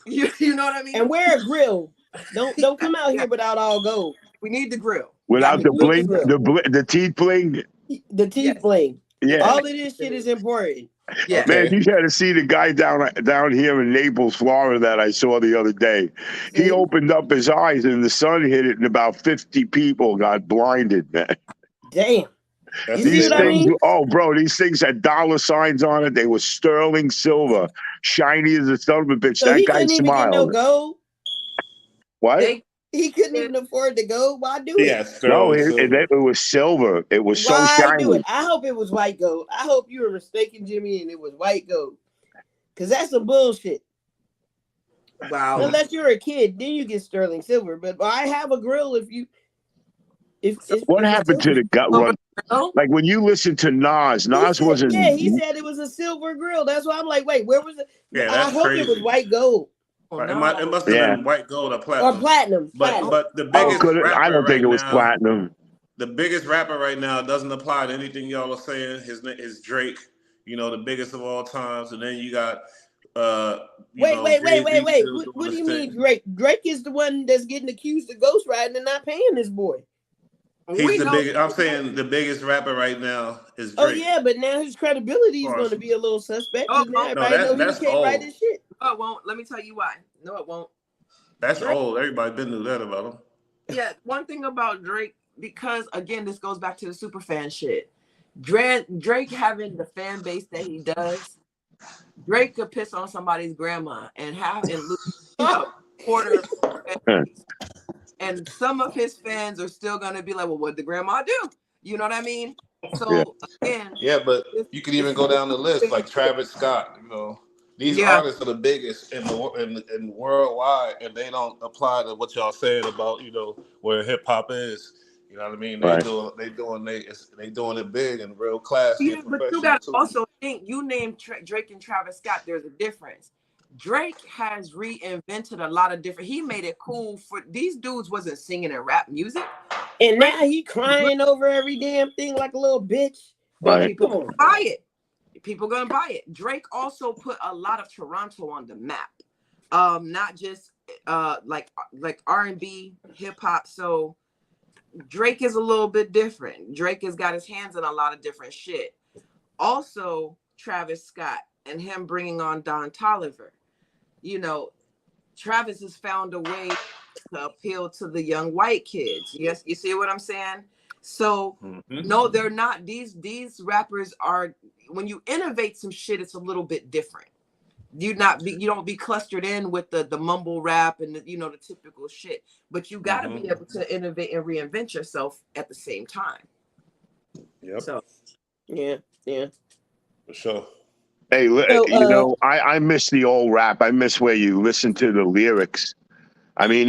Cool. you know what I mean? And wear a grill. Don't come out here without all gold. We need the grill. Without the bling, the teeth bling. The teeth bling. Yeah. All of this shit is important. Yeah. Man, you got to see the guy down here in Naples, Florida that I saw the other day. He opened up his eyes and the sun hit it and about 50 people got blinded, man. Damn. You That's see These what I things, mean? oh, bro, these things had dollar signs on it. They were sterling silver, shiny as a son of a bitch. So That he guy couldn't even get no smiled. gold. What? They He couldn't even afford to go. Why do it? Yeah, No, sterling silver. it was silver. It was so Why do it? shiny. I hope it was white gold. I hope you were mistaken, Jimmy, and it was white gold. Cause that's some bullshit. wow. Unless you're a kid, then you get sterling silver. But I have a grill if you if So if, What if it's happened to silver. the gut over run? grill? Like when you listen to Nas, He Nas said, yeah, wasn't. he said it was a silver grill. That's why I'm like, wait, where was it? Yeah, I that's hope it was crazy. white gold Oh Right, it no. must have Yeah. been white gold or or platinum. platinum. But Platinum. the Oh, biggest could it? I rapper don't think right it was now, platinum. the biggest rapper right now doesn't apply to anything y'all are saying. His name is Drake. You know, the biggest of all times. And then you got Jay-Z Wait. still doing What do his you thing. mean Drake? Drake is the one that's getting accused of ghostwriting and not paying this boy. He's We the know. biggest. I'm saying the biggest rapper right now is Oh Drake. yeah, but now his credibility is Or- going to be a little suspect Oh, because now No, everybody know he that's can't write old. his shit. no, it won't. Let me tell you why. No, it won't. That's Drake, old. Everybody been knew that about him. yeah, one thing about Drake, because again, this goes back to the super fan shit. Drake having the fan base that he does, Drake could piss on somebody's grandma and lose a quarter of his fan base. And some of his fans are still gonna be like, well, what'd the grandma do? You know what I mean? Yeah. So again, Yeah, but this, you can this even is go down the list fan like shit. Travis Scott. You know, these Yeah. artists are the biggest in worldwide, and they don't apply to what y'all saying about where hip hop is. You know what I mean? Right. They doing it big and real classy Yeah, and but you professional gotta too. also think. You named Drake and Travis Scott. There's a difference. Drake has reinvented a lot of different. He made it cool for these dudes. Wasn't singing and rap music. And Drake, now he crying over every damn thing like a little bitch. but Right. people gonna buy it. People gonna buy it. Drake also put a lot of Toronto on the map. Not just like R&B, hip hop. So Drake is a little bit different. Drake has got his hands in a lot of different shit. Also, Travis Scott and him bringing on Don Toliver. You know, Travis has found a way to appeal to the young white kids. Yes, you see what I'm saying? So no, they're not. These rappers are. When you innovate some shit, it's a little bit different. You don't be clustered in with the mumble rap and the typical shit. But you got to be able to innovate and reinvent yourself at the same time. Yep. So Yeah. For sure. Hey, So, I miss the old rap. I miss where you listen to the lyrics. I mean,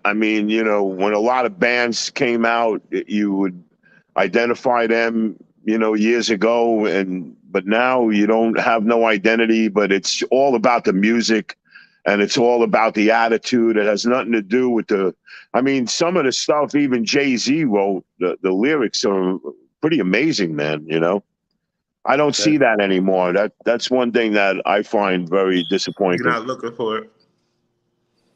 I mean, when a lot of bands came out, you would identify them, years ago, but now you don't have no identity. But it's all about the music, and it's all about the attitude. It has nothing to do with I mean, some of the stuff even Jay-Z wrote, the lyrics are pretty amazing, man. I don't see that anymore. That's one thing that I find very You're disappointing. not looking for it.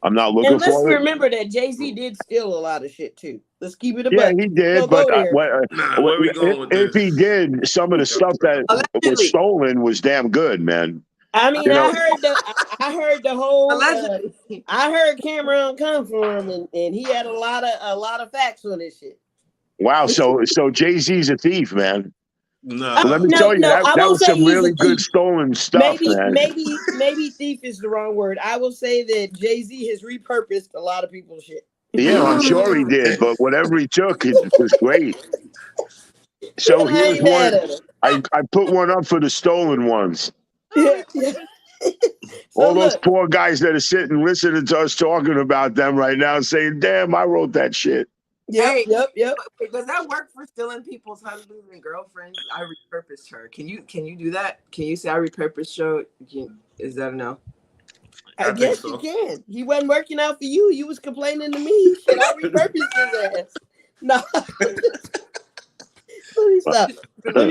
I'm not looking and let's for it. remember that Jay-Z did steal a lot of shit too. Let's keep it a Yeah, buck. he We'll did, go but there. Nah, where we going with if this? he did, some of the stuff that was allegedly, stolen was damn good, man. I mean, You know, I heard the whole. allegedly. I heard Cameron come for him, and he had a lot of facts on this shit. wow. So Jay-Z's a thief, man. Nah. Let me tell you, No, I that won't was say some he's a really good thief. stolen stuff, man. Maybe thief is the wrong word. I will say that Jay-Z has repurposed a lot of people's shit. Yeah, I'm sure he did, but whatever he took, it was great. So And I here's ain't mad one. at him. I put one up for the stolen ones. Yeah. So All those look, poor guys that are sitting listening to us talking about them right now, saying, "Damn, I wrote that shit." Hey, yep. wait, does that work for stealing people's husbands and girlfriends? I repurposed her. Can you do that? Can you say I repurposed show? Is that a no? I guess so. you can. He wasn't working out for you. You was complaining to me. Shit, I repurposed his ass. No. Let me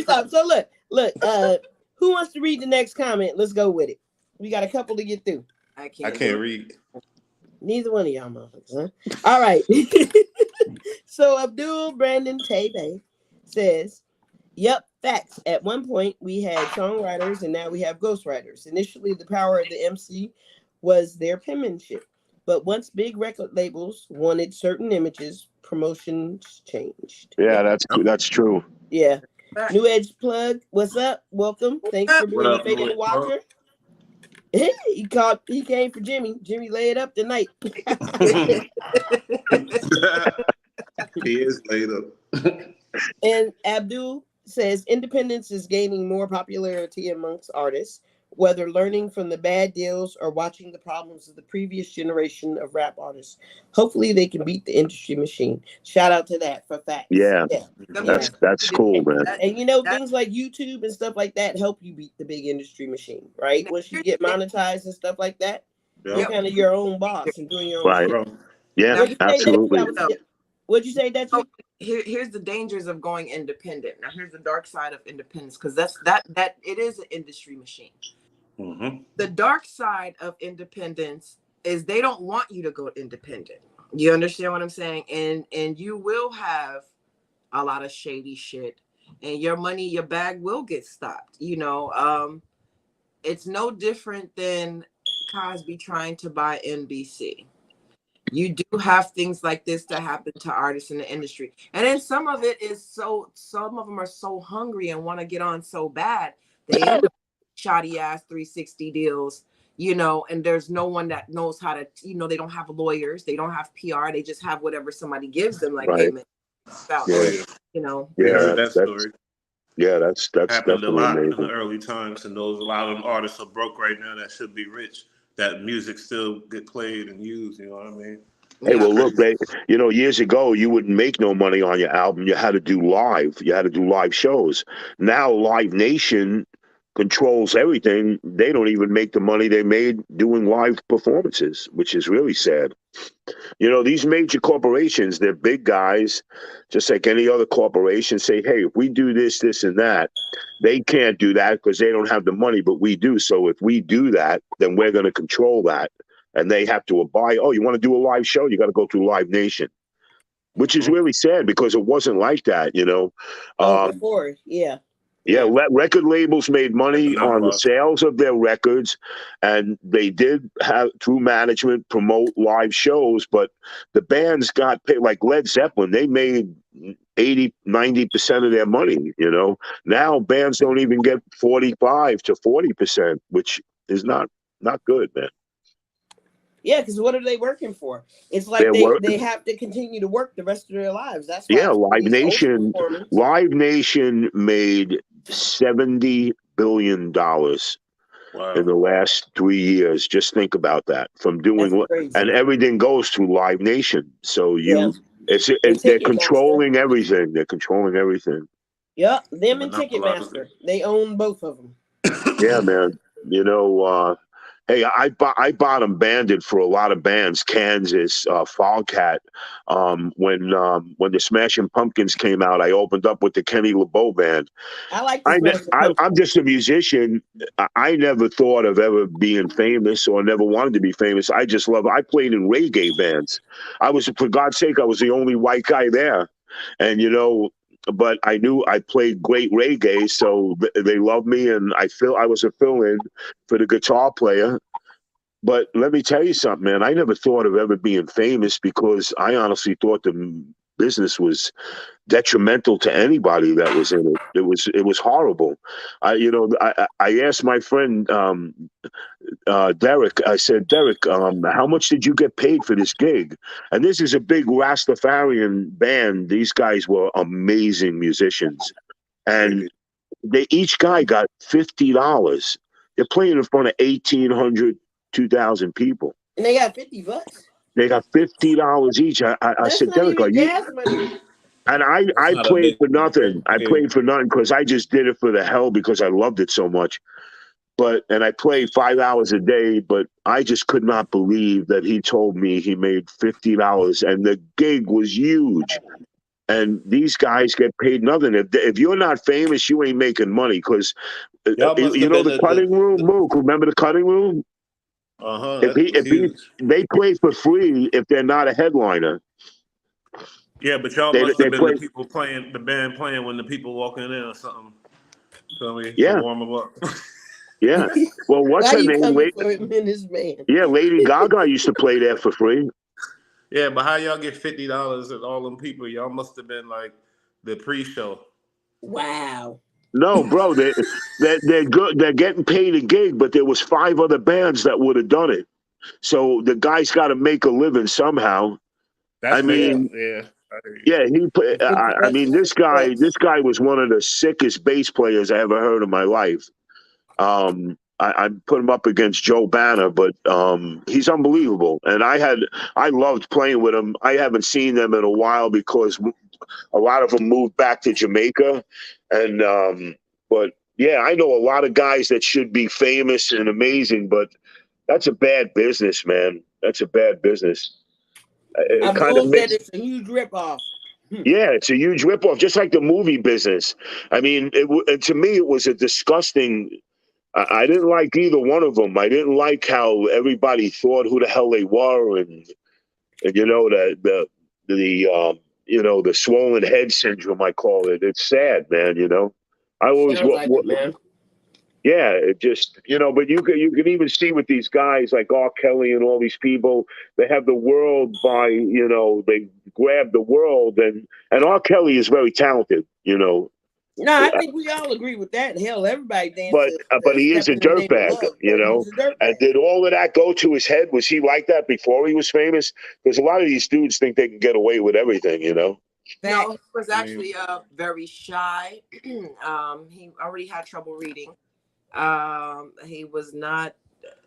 stop. So look. Who wants to read the next comment? Let's go with it. We got a couple to get through. I can't read. Neither one of y'all motherfuckers, huh? All right. So Abdul Brandon Tebe says, yep, facts. At one point, we had songwriters and now we have ghostwriters. Initially, the power of the MC was their penmanship. But once big record labels wanted certain images, promotions changed. Yeah, that's true. Yeah. New Edge Plug, what's up? Welcome. Thanks for What being a up, faithful Louis? watcher. He came for Jimmy. Jimmy laid up tonight. He is laid up. And Abdul says independence is gaining more popularity amongst artists, whether learning from the bad deals or watching the problems of the previous generation of rap artists. Hopefully they can beat the industry machine. Shout out to that for facts. Yeah, Yeah. that's cool, man. And you know, things like YouTube and stuff like that help you beat the big industry machine, right? Once you get monetized and stuff like that, you're kind of your own boss and doing your own Right. shit. Yeah, absolutely. What'd you say, Dutchie? Here's the dangers of going independent. Now here's the dark side of independence, because that it is an industry machine. Mm-hmm. The dark side of independence is they don't want you to go independent. You understand what I'm saying? And you will have a lot of shady shit, and your money, your bag will get stopped. You know, it's no different than Cosby trying to buy NBC. You do have things like this that happen to artists in the industry. And then some of it is some of them are so hungry and want to get on so bad, they end up shoddy ass 360 deals, you know, and there's no one that knows how to, you know, they don't have lawyers, they don't have PR, they just have whatever somebody gives them, like, hey man, about, you know. Yeah, that story. Yeah, that's happened definitely a lot amazing. in the early times, and those a lot of them artists are broke right now that should be rich. That music still get played and used. You know what I mean? Hey, well, look, years ago, you wouldn't make no money on your album. You had to do live. You had to do live shows. Now, Live Nation controls everything. They don't even make the money they made doing live performances, which is really sad. You know, these major corporations, they're big guys, just like any other corporation, say, hey, if we do this, this, and that, they can't do that because they don't have the money, but we do. So if we do that, then we're going to control that. And they have to abide. Oh, you want to do a live show? You got to go through Live Nation, which is really sad because it wasn't like that, you know. Before, yeah. Yeah, record labels made money on the sales of their records, and they did have, through management, promote live shows, but the bands got paid, like Led Zeppelin, they made 80-90% of their money, you know. Now bands don't even get 45 to 40%, which is not good, man. Yeah, because what are they working for? It's like they have to continue to work the rest of their lives. That's why Live Nation made $70 billion in the last 3 years. Just think about that. From doing and everything goes through Live Nation. So they're controlling everything. They're controlling everything. Yeah, them and Ticketmaster. They own both of them. Yeah, man. You know, hey, I bought them banded for a lot of bands. Kansas, Foghat. When the Smashing Pumpkins came out, I opened up with the Kenny LeBeau band. I'm just a musician. I never thought of ever being famous or never wanted to be famous. I played in reggae bands. For God's sake, I was the only white guy there. And, you know, but I knew I played great reggae, so they loved me, and I was a fill-in for the guitar player. But let me tell you something, man. I never thought of ever being famous because I honestly thought the business was detrimental to anybody that was in it. It was horrible. I asked my friend Derek. I said, Derek, how much did you get paid for this gig? And this is a big Rastafarian band. These guys were amazing musicians, and each guy got $50. They're playing in front of 1,800, 2,000 people. And they got $50. They got $50 each. I said, Derek, are you? And I played for nothing. I played for nothing because I just did it for the hell because I loved it so much. And I played 5 hours a day, but I just could not believe that he told me he made $50 and the gig was huge. And these guys get paid nothing. If you're not famous, you ain't making money because you know the cutting room, Mook. Remember the cutting room? They play for free if they're not a headliner. Yeah, but y'all must have been the people playing, the band playing when the people walking in or something. Feel me? Yeah. To warm them up. Yeah. Well, what's Why her you name? coming for him and his man? Yeah, Lady Gaga used to play there for free. Yeah, but how y'all get $50 and all them people? Y'all must have been like the pre-show. Wow. No, bro, they're good. They're getting paid a gig, but there was 5 other bands that would have done it. So the guy's got to make a living somehow. That's I fair. Yeah. mean, Yeah. I hear you. yeah, Get the I mean, Brussels this sprouts. guy was one of the sickest bass players I ever heard in my life. I put him up against Joe Banner, but he's unbelievable. And I loved playing with him. I haven't seen them in a while because a lot of them moved back to Jamaica, and but yeah, I know a lot of guys that should be famous and amazing, but that's a bad business, man. That's a bad business. It I've kind of always said makes it's a huge ripoff. yeah, it's a huge ripoff, just like the movie business. I mean, to me, it was a disgusting. I didn't like either one of them. I didn't like how everybody thought who the hell they were, and you know the swollen head syndrome. I call it. It's sad, man. I always Sounds like it, man. yeah, it just but you can even see with these guys like R. Kelly and all these people, they have the world by they grab the world, and R. Kelly is very talented, No, I think we all agree with that. Hell, everybody but dances he is Step a in the Name of dirtbag, Love, but he's a And dirtbag. did all of that go to his head? Was he like that before he was famous? Because a lot of these dudes think they can get away with everything, No, Fact. he was I mean, actually very shy. He already had trouble reading. He was not.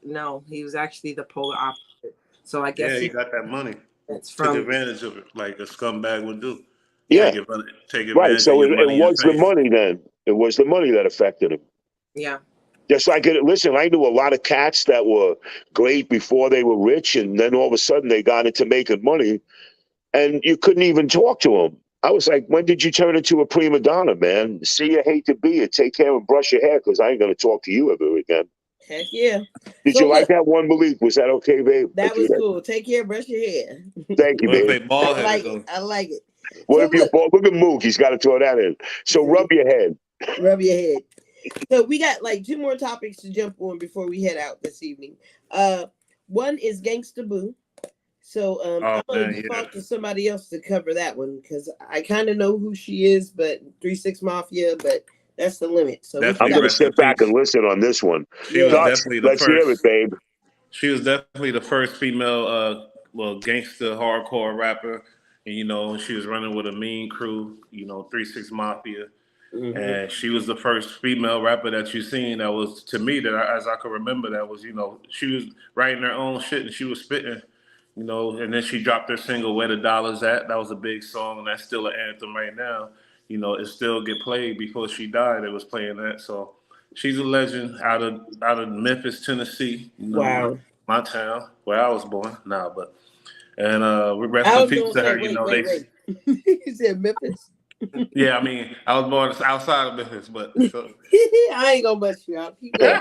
No, he was actually the polar opposite. So I guess yeah, he got that money. it's Took from advantage of it like a scumbag would do. yeah, Yeah, Take right. advantage of So your it money and was the fame. money then. It was the money that affected him. yeah. Just like listen, I knew a lot of cats that were great before they were rich, and then all of a sudden they got into making money, and you couldn't even talk to them. I was like, when did you turn into a prima donna, man? See you, hate to be you. Take care and brush your hair, because I ain't gonna talk to you ever again. Heck yeah. Did So you like look, that one, Malik? Was that okay, babe? that was cool. Take care, brush your hair. Thank you, What if babe. they bald I headed like it. though? I like it. What So if you look, look at Mook? He's got to throw that in. So rub your head. rub your head. So we got like 2 more topics to jump on before we head out this evening. One is Gangsta Boo. So Oh I'm gonna man, yeah. default to somebody else to cover that one because I kind of know who she is, but 3-6 Mafia, but that's the limit. So what you I'm Definitely got? going to rest in sit back and peace. listen on this one. She was Yeah. Dutch, definitely the let's hear it, first. babe. She was definitely the first female, gangster hardcore rapper. And she was running with a mean crew. 3-6 Mafia. Mm-hmm. And she was the first female rapper that you seen that was, to me, as I could remember, that was, she was writing her own shit and she was spitting, and then she dropped her single "Where the Dollars At." That was a big song, and that's still an anthem right now. It still get played. Before she died, it was playing that. So she's a legend out of Memphis, Tennessee. Wow. My town where I was born. Nah, but and we rest I in was peace gonna to say, her. wait. You said Memphis. Yeah, I mean, I was born outside of Memphis, but so, I ain't gonna bust you out. Keep going.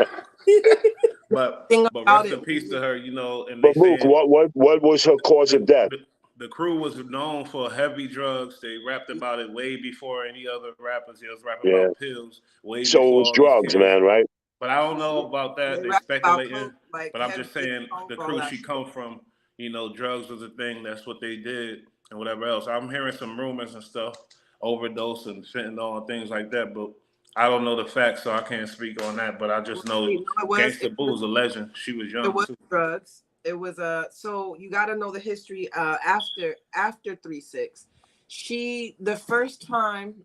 but Thing about rest it, in peace to her. And they But Mook, saying what was her cause the, of death? the crew was known for heavy drugs. They rapped about it way before any other rappers. They was rapping Yeah. about pills way So it before was all these drugs, kids. man, right? But I don't know about that. they They rap about speculating. coke, like But I'm heavy just saying coke, the all crew that she shit. come from, drugs was a thing. That's what they did and whatever else. I'm hearing some rumors and stuff, overdose and fentanyl and things like that. But I don't know the facts, so I can't speak on that. But I just know No, it was Gangsta Boo's a legend. She was it young was too. drugs. It was so you got to know the history. After 3-6, she the first time.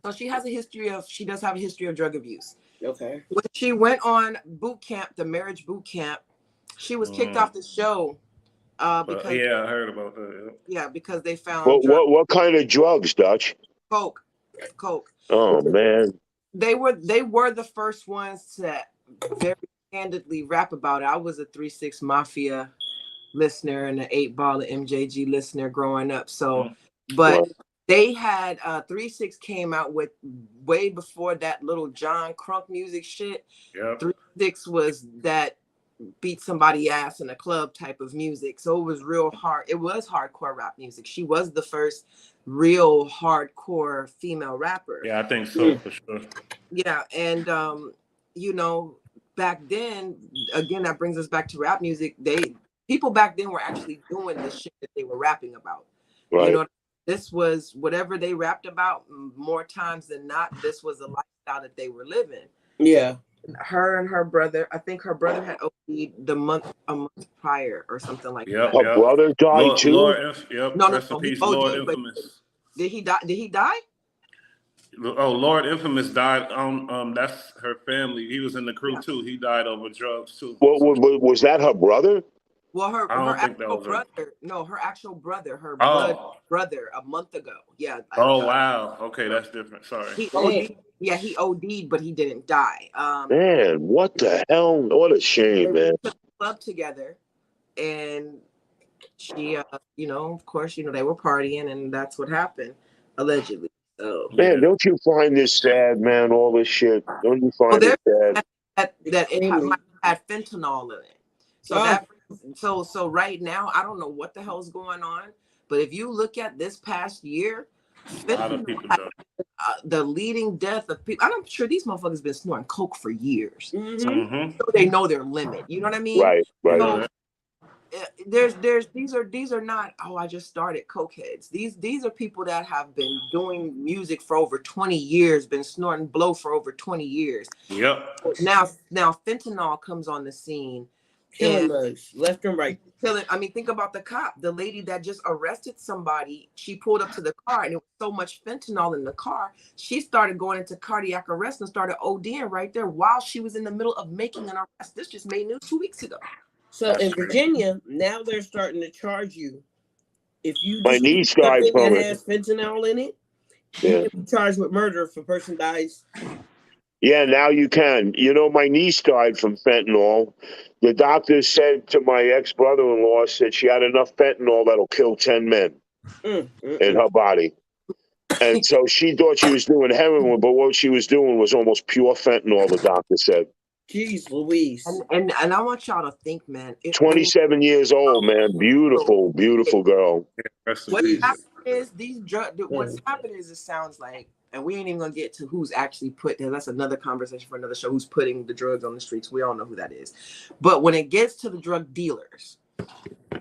So she has a history of. She does have a history of drug abuse. Okay. When she went on boot camp, the marriage boot camp, she was kicked off the show But because yeah, I heard about that. because they found What drug what what kind of drugs, Dutch? coke. Oh man. They were the first ones to very candidly rap about it. I was a 3-6 Mafia listener and an 8 Ball of MJG listener growing up. So, but Well, they had 3-6 came out with way before that little John Crunk music shit. Yep. 3-6 was that beat somebody ass in a club type of music. So it was real hard. It was hardcore rap music. She was the first real hardcore female rapper. Yeah, I think so for sure. Yeah, and back then, again, that brings us back to rap music. People back then were actually doing the shit that they were rapping about. Right. You know, this was whatever they rapped about more times than not. This was a lifestyle that they were living. Yeah. Her and her brother, I think her brother had OD'd a month prior or something like that. Her brother died too? No, rest in peace, Lord Infamous. Did he die? Did he die? Oh, Lord Infamous died on that's her family. He was in the crew too. He died over drugs too. Was that her brother? Well, her actual brother. No, her actual brother, her blood brother, a month ago. Yeah. Oh wow. Okay, that's different. Sorry. He OD'd. Yeah, he OD'd, but he didn't die. Man, what the hell? What a shame, man. They put a club together, and she, of course, they were partying, and that's what happened, allegedly. So, man, don't you find this sad, man? All this shit. Don't you find it sad? That it had fentanyl in it. So so right now, I don't know what the hell's going on, but if you look at this past year, a lot of people the leading death of people. I'm sure these motherfuckers been snorting coke for years, Mm-hmm. so they know their limit. You know what I mean? Right. So, these are not, oh, I just started cokeheads. These are people that have been doing music for over 20 years, been snorting blow for over 20 years. Yep. Now fentanyl comes on the scene, killing us left and right. I mean, think about the cop, the lady that just arrested somebody. She pulled up to the car, and there was so much fentanyl in the car. She started going into cardiac arrest and started ODing right there while she was in the middle of making an arrest. This just made news 2 weeks ago. So in Virginia, now they're starting to charge you if you my niece died something from that it. has fentanyl in it. Yeah. You can be charged with murder if a person dies. Yeah, now you can. My niece died from fentanyl. The doctor said to my ex-brother-in-law, said she had enough fentanyl that'll kill 10 men in her body. And so she thought she was doing heroin, but what she was doing was almost pure fentanyl, the doctor said. Jeez Louise. And I want y'all to think, man. 27 years old, man. Beautiful, beautiful girl. What happened is what's happening is it sounds like, and we ain't even gonna get to who's actually put there. That's another conversation for another show. Who's putting the drugs on the streets? We all know who that is. But when it gets to the drug dealers,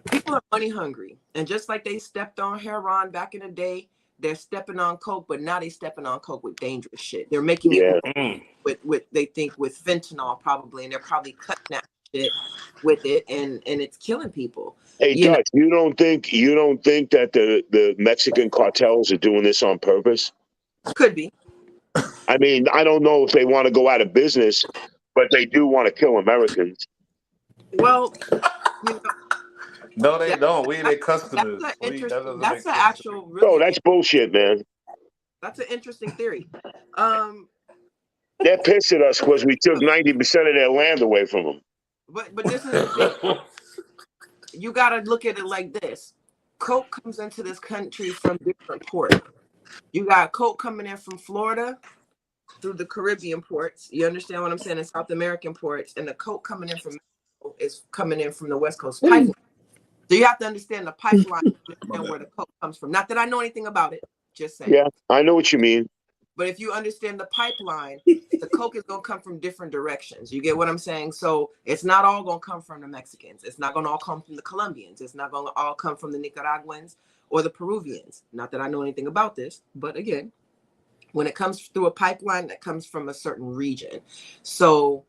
people are money hungry, and just like they stepped on heroin back in the day, they're stepping on coke. But now they stepping on coke with dangerous shit. They're making it with they think with fentanyl probably, and they're probably cutting that shit with it, and it's killing people. Hey, Dutch, you don't think that the Mexican cartels are doing this on purpose? Could be. I mean, I don't know if they want to go out of business, but they do want to kill Americans. Well, no, they don't. We their customers. That's the actual. Really that's bullshit, man. That's an interesting theory. They're pissed at us because we took 90% of their land away from them. But this is you got to look at it like this. Coke comes into this country from different ports. You got coke coming in from Florida through the Caribbean ports. You understand what I'm saying? In South American ports, and the coke coming in from Mexico is coming in from the West Coast pipeline. So you have to understand the pipeline, understand where the coke comes from. Not that I know anything about it, just saying. Yeah, I know what you mean. But if you understand the pipeline, the coke is going to come from different directions. You get what I'm saying? So it's not all going to come from the Mexicans. It's not going to all come from the Colombians. It's not going to all come from the Nicaraguans or the Peruvians. Not that I know anything about this, but again, when it comes through a pipeline, that comes from a certain region. So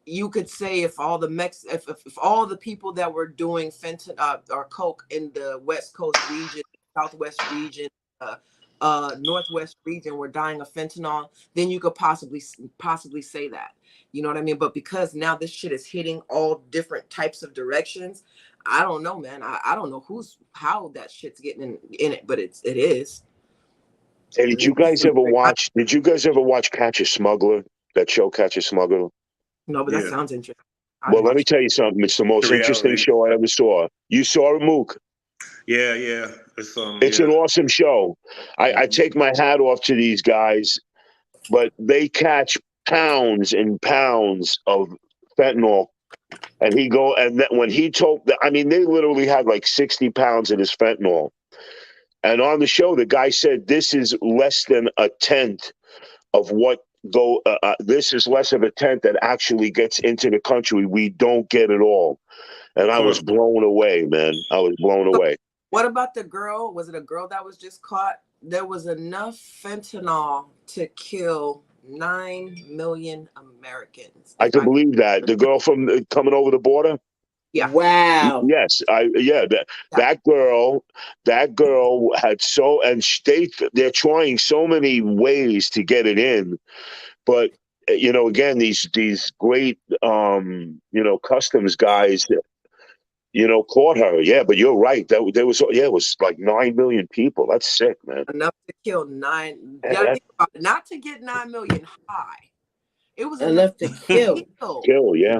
you could say if all the if all the people that were doing fentanyl or coke in the West Coast region, Southwest region, Northwest region were dying of fentanyl, then you could possibly say that. You know what I mean? But because now this shit is hitting all different types of directions, I don't know, man. I don't know how that shit's getting in it, but it is. Hey, did you guys ever watch Catch a Smuggler? That show, Catch a Smuggler? No, but that sounds interesting. Well, let me tell you something. It's the most interesting show I ever saw. You saw it, Mook? Yeah. It's an awesome show. I take my hat off to these guys, but they catch pounds and pounds of fentanyl. And when he told, I mean, they literally had like 60 pounds of this fentanyl. And on the show, the guy said, this is less than a tenth of what go. This is less of a tent that actually gets into the country. We don't get it all, and I was blown away, man. I was blown away. What about the girl? Was it a girl that was just caught? There was enough fentanyl to kill 9 million Americans. I can believe that. The girl from coming over the border. Yeah. Wow. Yes. That girl had they're trying so many ways to get it in, but again, these great customs guys caught her. Yeah, but you're right. It was like 9 million people. That's sick, man. Enough to kill 9. You gotta think about it. Not to get 9 million high. It was enough to kill. Kill, yeah.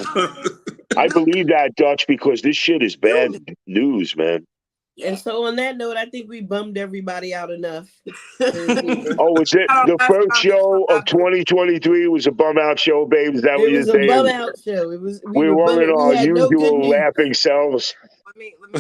I believe that, Dutch, because this shit is bad news, man. And so on that note, I think we bummed everybody out enough. Oh, was it the first show of 2023 was a bum out show, babe? Is that what you're saying? It was a bum out show. It was. We weren't our usual laughing selves.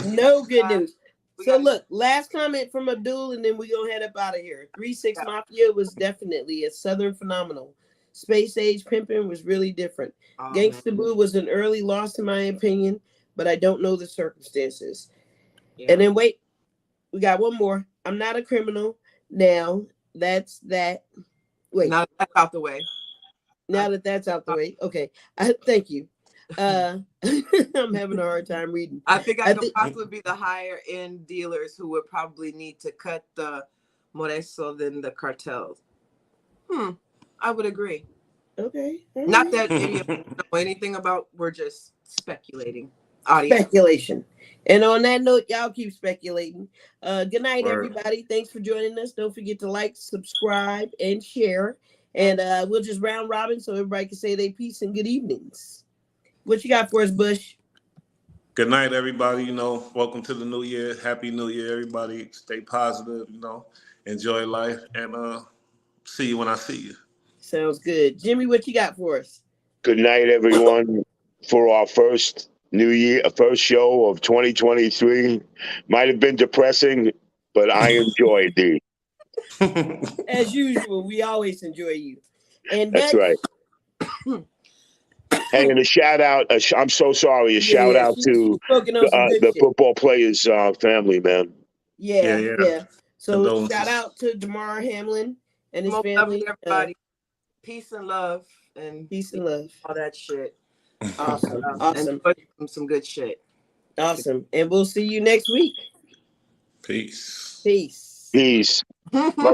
No good news. So look, last comment from Abdul, and then we gonna head up out of here. 3-6 Mafia was definitely a Southern phenomenal. Space Age Pimpin' was really different. Gangsta Boo was an early loss in my opinion, but I don't know the circumstances. Yeah. And then wait, we got one more. I'm not a criminal. Now that's that. Wait. Now that's out the way. Now that's out the way. Okay. Thank you. I'm having a hard time reading. I think I could possibly be the higher end dealers who would probably need to cut the moreso than the cartels. I would agree. Okay. Not that any of us know anything about. We're just speculating. Speculation. And on that note, y'all keep speculating. Good night, everybody. Thanks for joining us. Don't forget to like, subscribe, and share. And we'll just round robin so everybody can say their peace and good evenings. What you got for us, Bush? Good night, everybody. Welcome to the new year. Happy New Year, everybody. Stay positive, enjoy life, and see you when I see you. Sounds good. Jimmy, what you got for us? Good night, everyone. For our first show of 2023. Might have been depressing, but I enjoyed it. As usual, we always enjoy you. And that's right. Hey, and a shout out. I'm so sorry. Shout out to the football players' family, man. Yeah. So shout out to Damar, Hamlin, and his family. Everybody. Peace and love. All that shit. Awesome. And some good shit. Awesome. And we'll see you next week. Peace. Peace. Peace.